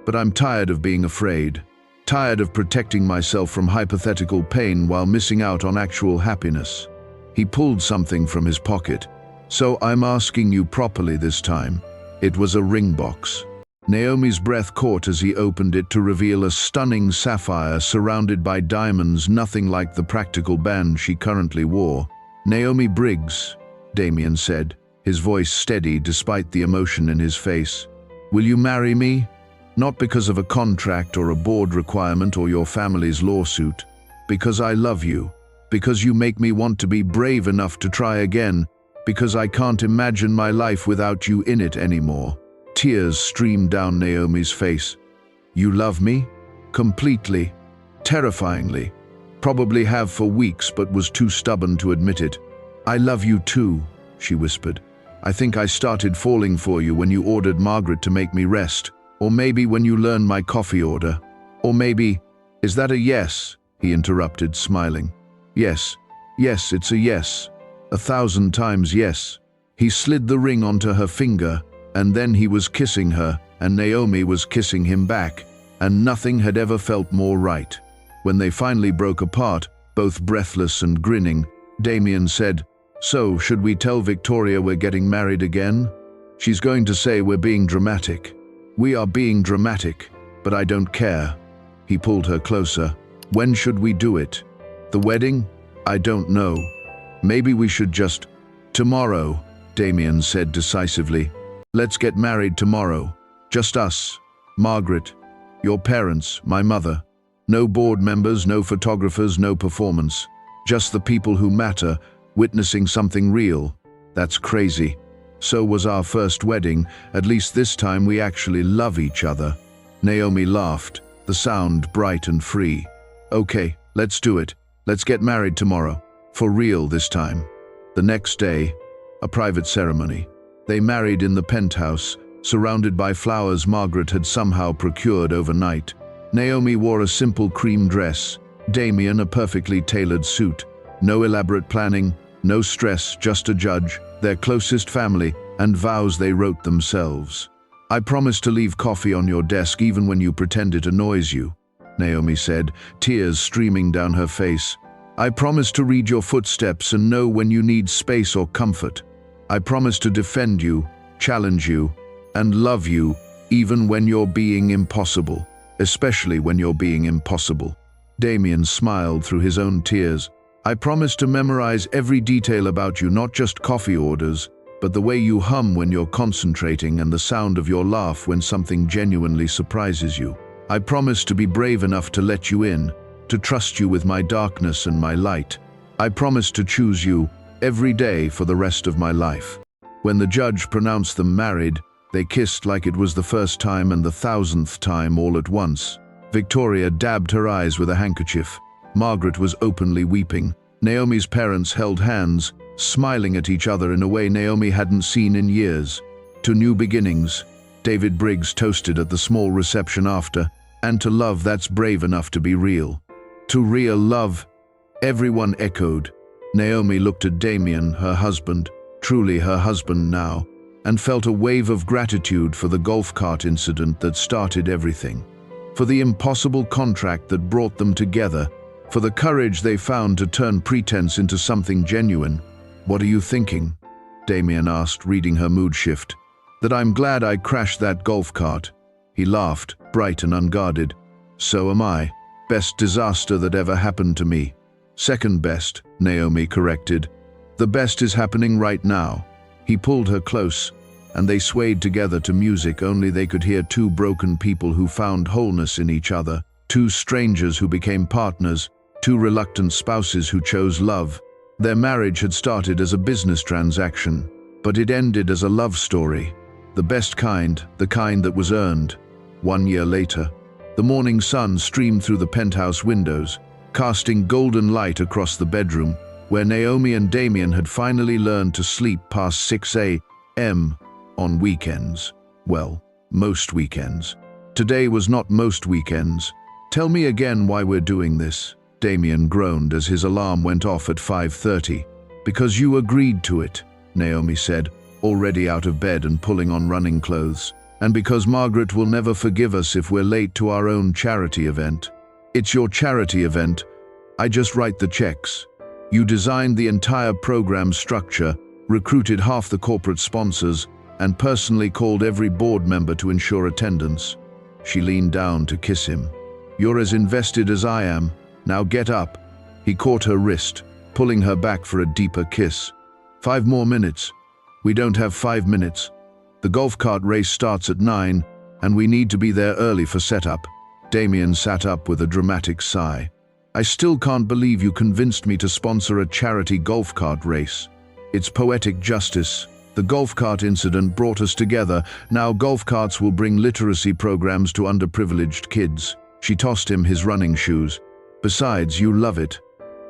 But I'm tired of being afraid. Tired of protecting myself from hypothetical pain while missing out on actual happiness. He pulled something from his pocket. So I'm asking you properly this time. It was a ring box. Naomi's breath caught as he opened it to reveal a stunning sapphire surrounded by diamonds, nothing like the practical band she currently wore. Naomi Briggs, Damien said, his voice steady despite the emotion in his face. Will you marry me? Not because of a contract or a board requirement or your family's lawsuit. Because I love you. Because you make me want to be brave enough to try again. Because I can't imagine my life without you in it anymore. Tears streamed down Naomi's face. You love me? Completely. Terrifyingly. Probably have for weeks, but was too stubborn to admit it. I love you too, she whispered. I think I started falling for you when you ordered Margaret to make me rest. Or maybe when you learned my coffee order. Or maybe, is that a yes? He interrupted, smiling. Yes, Yes, it's a yes. 1,000 times yes. He slid the ring onto her finger, and then he was kissing her, and Naomi was kissing him back, and nothing had ever felt more right. When they finally broke apart, both breathless and grinning, Damien said, "So, should we tell Victoria we're getting married again? She's going to say we're being dramatic." "We are being dramatic, but I don't care." He pulled her closer. "When should we do it? The wedding? I don't know. Maybe we should just—" "Tomorrow," Damien said decisively. "Let's get married tomorrow. Just us. Margaret, your parents, my mother. No board members, no photographers, no performance. Just the people who matter, witnessing something real. That's crazy. So was our first wedding. At least this time we actually love each other." Naomi laughed, the sound bright and free. "Okay, let's do it. Let's get married tomorrow. For real this time." The next day, a private ceremony. They married in the penthouse, surrounded by flowers Margaret had somehow procured overnight. Naomi wore a simple cream dress, Damien a perfectly tailored suit. No elaborate planning, no stress, just a judge, their closest family, and vows they wrote themselves. "I promise to leave coffee on your desk even when you pretend it annoys you," Naomi said, tears streaming down her face. "I promise to read your footsteps and know when you need space or comfort. I promise to defend you, challenge you, and love you even when you're being impossible, especially when you're being impossible." Damien smiled through his own tears. "I promise to memorize every detail about you, not just coffee orders, but the way you hum when you're concentrating and the sound of your laugh when something genuinely surprises you. I promise to be brave enough to let you in, to trust you with my darkness and my light. I promise to choose you every day for the rest of my life." When the judge pronounced them married, they kissed like it was the first time and the 1,000th time all at once. Victoria dabbed her eyes with a handkerchief. Margaret was openly weeping. Naomi's parents held hands, smiling at each other in a way Naomi hadn't seen in years. "To new beginnings," David Briggs toasted at the small reception after, "and to love that's brave enough to be real." "To real love," everyone echoed. Naomi looked at Damien, her husband, truly her husband now, and felt a wave of gratitude for the golf cart incident that started everything, for the impossible contract that brought them together, for the courage they found to turn pretense into something genuine. "What are you thinking?" Damien asked, reading her mood shift. "That I'm glad I crashed that golf cart." He laughed, bright and unguarded. "So am I. Best disaster that ever happened to me." "Second best," Naomi corrected. "The best is happening right now." He pulled her close, and they swayed together to music only they could hear. Two broken people who found wholeness in each other, two strangers who became partners, two reluctant spouses who chose love. Their marriage had started as a business transaction, but it ended as a love story. The best kind, the kind that was earned. 1 year later, the morning sun streamed through the penthouse windows, casting golden light across the bedroom, where Naomi and Damien had finally learned to sleep past 6 a.m. on weekends. Well, most weekends. Today was not most weekends. "Tell me again why we're doing this," Damien groaned as his alarm went off at 5:30. "Because you agreed to it," Naomi said, already out of bed and pulling on running clothes. "And because Margaret will never forgive us if we're late to our own charity event." "It's your charity event. I just write the checks. You designed the entire program structure, recruited half the corporate sponsors, and personally called every board member to ensure attendance." She leaned down to kiss him. "You're as invested as I am. Now get up." He caught her wrist, pulling her back for a deeper kiss. "5 more minutes." "We don't have 5 minutes. The golf cart race starts at 9, and we need to be there early for setup." Damien sat up with a dramatic sigh. "I still can't believe you convinced me to sponsor a charity golf cart race." "It's poetic justice. The golf cart incident brought us together. Now golf carts will bring literacy programs to underprivileged kids." She tossed him his running shoes. "Besides, you love it.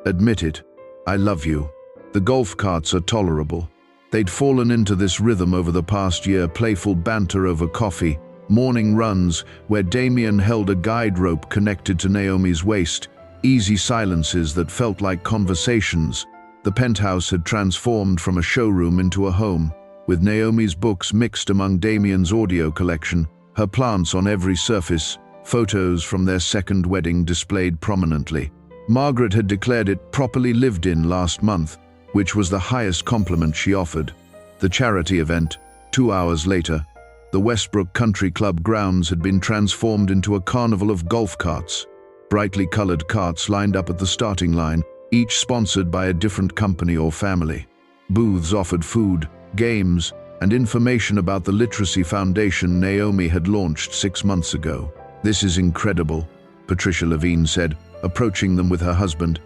Admit it. I love you." The golf carts are tolerable. They'd fallen into this rhythm over the past year, playful banter over coffee, morning runs where Damien held a guide rope connected to Naomi's waist, easy silences that felt like conversations, The penthouse had transformed from a showroom into a home, with Naomi's books mixed among Damien's audio collection, her plants on every surface, photos from their second wedding displayed prominently. Margaret had declared it properly lived in last month, which was the highest compliment she offered. The charity event, 2 hours later, the Westbrook Country Club grounds had been transformed into a carnival of golf carts. Brightly colored carts lined up at the starting line, each sponsored by a different company or family. Booths offered food, games, and information about the literacy foundation Naomi had launched 6 months ago. "This is incredible," Patricia Levine said, approaching them with her husband.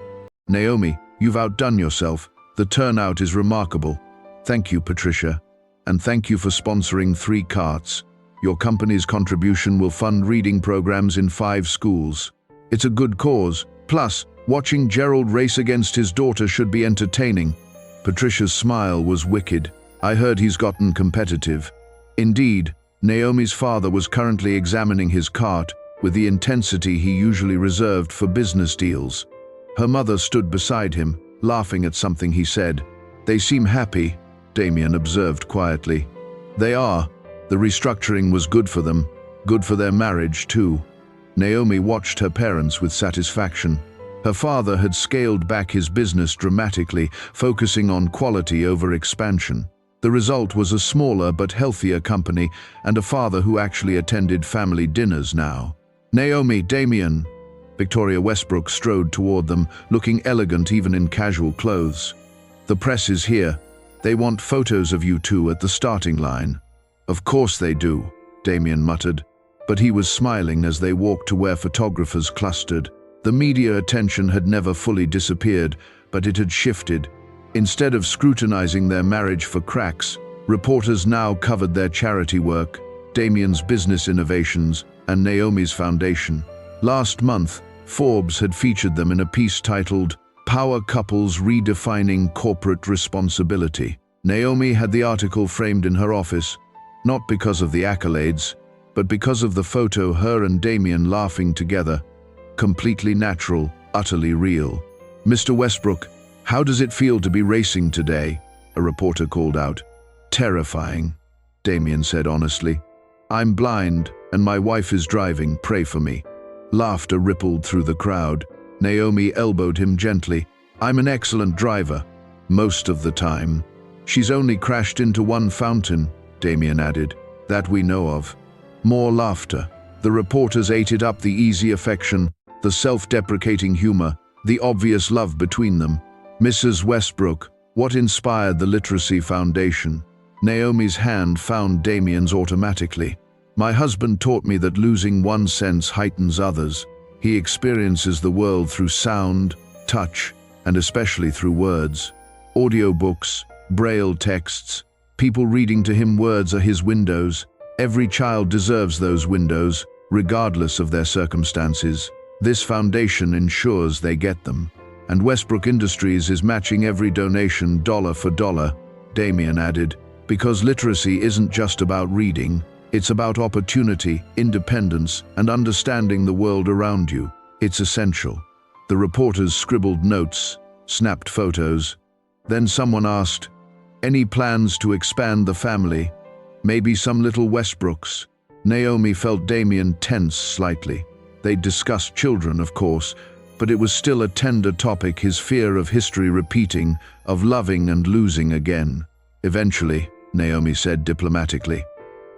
"Naomi, you've outdone yourself. The turnout is remarkable." "Thank you, Patricia. And thank you for sponsoring 3 carts. Your company's contribution will fund reading programs in 5 schools. It's a good cause. Plus, watching Gerald race against his daughter should be entertaining." Patricia's smile was wicked. "I heard he's gotten competitive." Indeed, Naomi's father was currently examining his cart with the intensity he usually reserved for business deals. Her mother stood beside him, laughing at something he said. "They seem happy," Damien observed quietly. "They are. The restructuring was good for them, good for their marriage too." Naomi watched her parents with satisfaction. Her father had scaled back his business dramatically, focusing on quality over expansion. The result was a smaller but healthier company and a father who actually attended family dinners now. "Naomi, Damien." Victoria Westbrook strode toward them, looking elegant even in casual clothes. "The press is here. They want photos of you two at the starting line." "Of course they do," Damien muttered, but he was smiling as they walked to where photographers clustered. The media attention had never fully disappeared, but it had shifted. Instead of scrutinizing their marriage for cracks, reporters now covered their charity work, Damien's business innovations, and Naomi's foundation. Last month, Forbes had featured them in a piece titled, "Power Couples Redefining Corporate Responsibility." Naomi had the article framed in her office, not because of the accolades, but because of the photo her and Damien laughing together. Completely natural, utterly real. "Mr. Westbrook, how does it feel to be racing today?" a reporter called out. "Terrifying," Damien said honestly. "I'm blind, and my wife is driving, pray for me." Laughter rippled through the crowd. Naomi elbowed him gently. "I'm an excellent driver. Most of the time. She's only crashed into one fountain," Damien added. "That we know of." More laughter. The reporters ate it up, the easy affection, the self-deprecating humor, the obvious love between them. "Mrs. Westbrook, what inspired the Literacy Foundation?" Naomi's hand found Damien's automatically. "My husband taught me that losing one sense heightens others. He experiences the world through sound, touch, and especially through words. Audiobooks, braille texts, people reading to him. Words are his windows. Every child deserves those windows, regardless of their circumstances. This foundation ensures they get them. And Westbrook Industries is matching every donation dollar for dollar," Damien added, "because literacy isn't just about reading. It's about opportunity, independence, and understanding the world around you. It's essential." The reporters scribbled notes, snapped photos. Then someone asked, "Any plans to expand the family? Maybe some little Westbrooks?" Naomi felt Damien tense slightly. They'd discussed children, of course, but it was still a tender topic, his fear of history repeating, of loving and losing again. "Eventually," Naomi said diplomatically.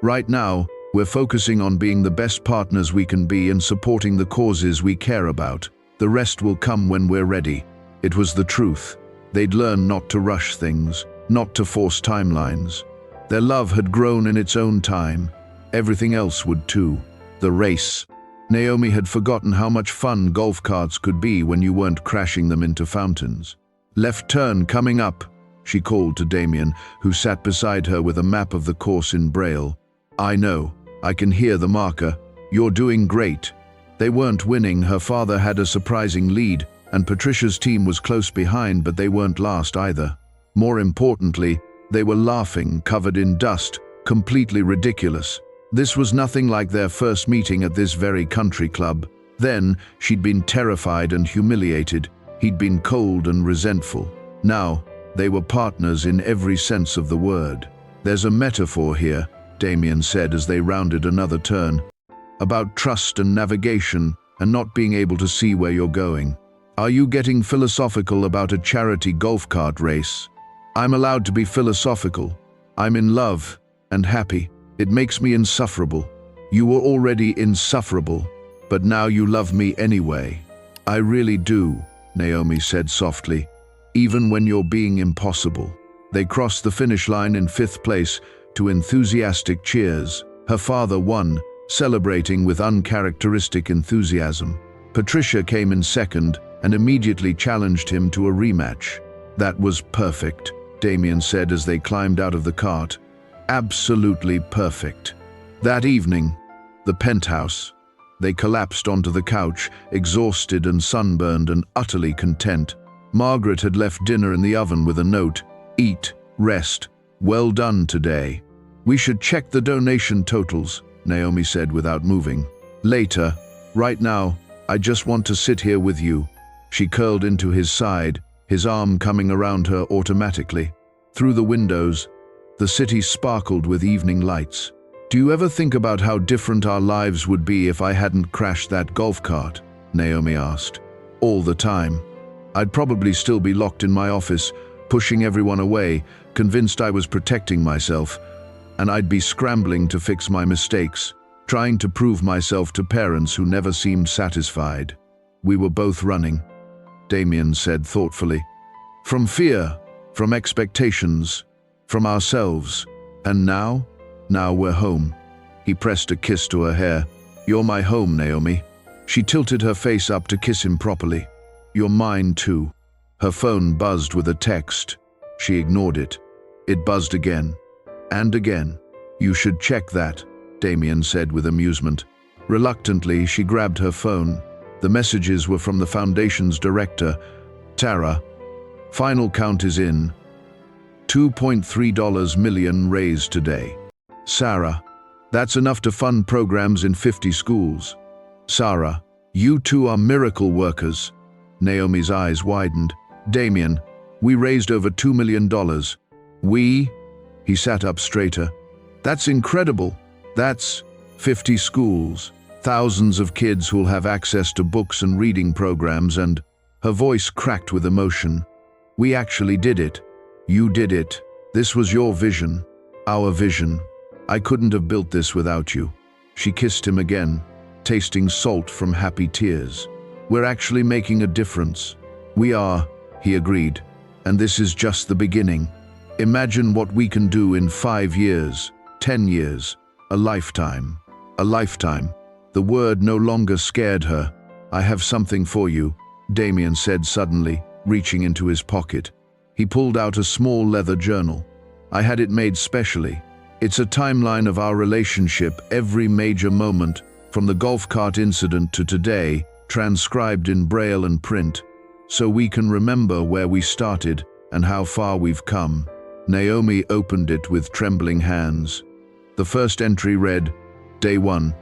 "Right now, we're focusing on being the best partners we can be and supporting the causes we care about. The rest will come when we're ready." It was the truth. They'd learned not to rush things, not to force timelines. Their love had grown in its own time. Everything else would too. The race. Naomi had forgotten how much fun golf carts could be when you weren't crashing them into fountains. "Left turn coming up," she called to Damien, who sat beside her with a map of the course in braille. "I know. I can hear the marker. You're doing great." They weren't winning. Her father had a surprising lead, and Patricia's team was close behind, but they weren't last either. More importantly, they were laughing, covered in dust, completely ridiculous. This was nothing like their first meeting at this very country club. Then, she'd been terrified and humiliated. He'd been cold and resentful. Now, they were partners in every sense of the word. "There's a metaphor here," Damien said as they rounded another turn, "about trust and navigation and not being able to see where you're going. Are you getting philosophical about a charity golf cart race? I'm allowed to be philosophical. I'm in love and happy. It makes me insufferable. You were already insufferable, but now you love me anyway." "I really do," Naomi said softly, "even when you're being impossible." They crossed the finish line in 5th place to enthusiastic cheers. Her father won, celebrating with uncharacteristic enthusiasm. Patricia came in 2nd and immediately challenged him to a rematch. "That was perfect," Damien said as they climbed out of the cart. "Absolutely perfect." That evening, the penthouse. They collapsed onto the couch, exhausted and sunburned and utterly content. Margaret had left dinner in the oven with a note: "Eat, rest, well done today." "We should check the donation totals," Naomi said without moving. "Later. Right now, I just want to sit here with you." She curled into his side, his arm coming around her automatically. Through the windows, the city sparkled with evening lights. "Do you ever think about how different our lives would be if I hadn't crashed that golf cart?" Naomi asked. "All the time. I'd probably still be locked in my office, pushing everyone away, convinced I was protecting myself, and I'd be scrambling to fix my mistakes, trying to prove myself to parents who never seemed satisfied. We were both running," Damien said thoughtfully. "From fear, from expectations, from ourselves. And now we're home." He pressed a kiss to her hair. "You're my home, Naomi." She tilted her face up to kiss him properly. "You're mine too." Her phone buzzed with a text. She ignored it. It buzzed again. And again. "You should check that," Damien said with amusement. Reluctantly, she grabbed her phone. The messages were from the foundation's director, Tara. "Final count is in. $2.3 million raised today." "Sarah, that's enough to fund programs in 50 schools." "Sarah, you two are miracle workers." Naomi's eyes widened. "Damien, we raised over $2 million. We?" He sat up straighter. "That's incredible. That's 50 schools, thousands of kids who'll have access to books and reading programs and..." Her voice cracked with emotion. "We actually did it. You did it. This was your vision, our vision. I couldn't have built this without you." She kissed him again, tasting salt from happy tears. "We're actually making a difference." "We are," he agreed, "and this is just the beginning. Imagine what we can do in 5 years, 10 years, a lifetime." A lifetime. The word no longer scared her. "I have something for you," Damien said suddenly, reaching into his pocket. He pulled out a small leather journal. "I had it made specially. It's a timeline of our relationship, every major moment, from the golf cart incident to today, transcribed in braille and print, so we can remember where we started and how far we've come." Naomi opened it with trembling hands. The first entry read, "Day 1.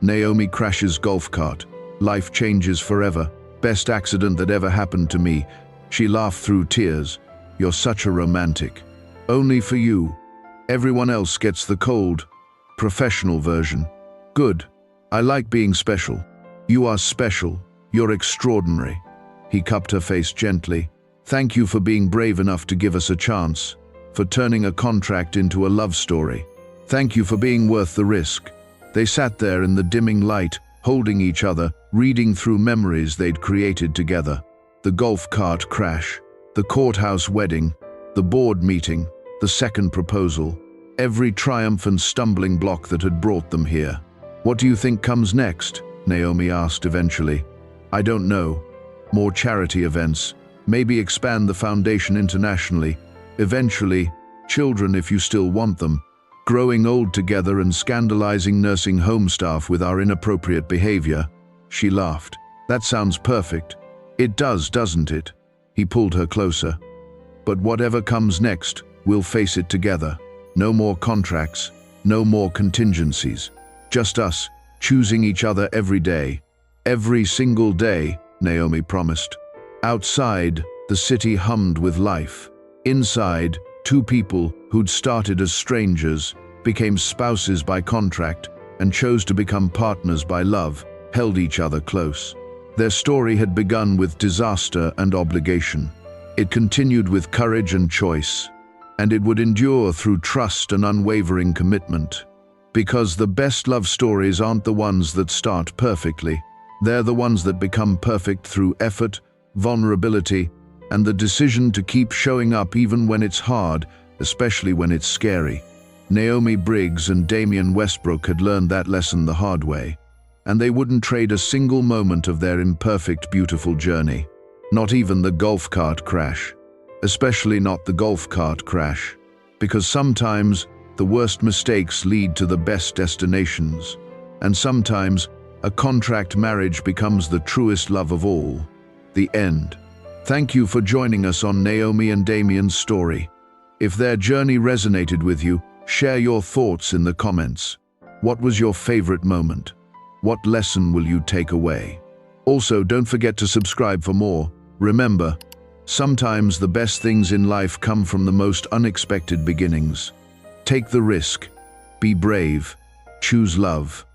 Naomi crashes golf cart. Life changes forever. Best accident that ever happened to me." She laughed through tears. "You're such a romantic. Only for you. Everyone else gets the cold, professional version." "Good. I like being special. You are special. You're extraordinary." He cupped her face gently. "Thank you for being brave enough to give us a chance, for turning a contract into a love story. Thank you for being worth the risk." They sat there in the dimming light, holding each other, reading through memories they'd created together. The golf cart crash, the courthouse wedding, the board meeting, the second proposal, every triumph and stumbling block that had brought them here. "What do you think comes next?" Naomi asked eventually. "I don't know. More charity events. Maybe expand the foundation internationally. Eventually, children if you still want them. Growing old together and scandalizing nursing home staff with our inappropriate behavior." She laughed. "That sounds perfect." "It does, doesn't it?" He pulled her closer. "But whatever comes next, we'll face it together. No more contracts, no more contingencies. Just us, choosing each other every day. Every single day," Naomi promised. Outside, the city hummed with life. Inside, two people who'd started as strangers became spouses by contract and chose to become partners by love, held each other close. Their story had begun with disaster and obligation. It continued with courage and choice, and it would endure through trust and unwavering commitment. Because the best love stories aren't the ones that start perfectly. They're the ones that become perfect through effort, vulnerability, and the decision to keep showing up even when it's hard, especially when it's scary. Naomi Briggs and Damian Westbrook had learned that lesson the hard way, and they wouldn't trade a single moment of their imperfect, beautiful journey. Not even the golf cart crash. Especially not the golf cart crash. Because sometimes the worst mistakes lead to the best destinations, and sometimes a contract marriage becomes the truest love of all. The end. Thank you for joining us on Naomi and Damian's story. If their journey resonated with you, share your thoughts in the comments. What was your favorite moment? What lesson will you take away? Also, don't forget to subscribe for more. Remember, sometimes the best things in life come from the most unexpected beginnings. Take the risk. Be brave. Choose love.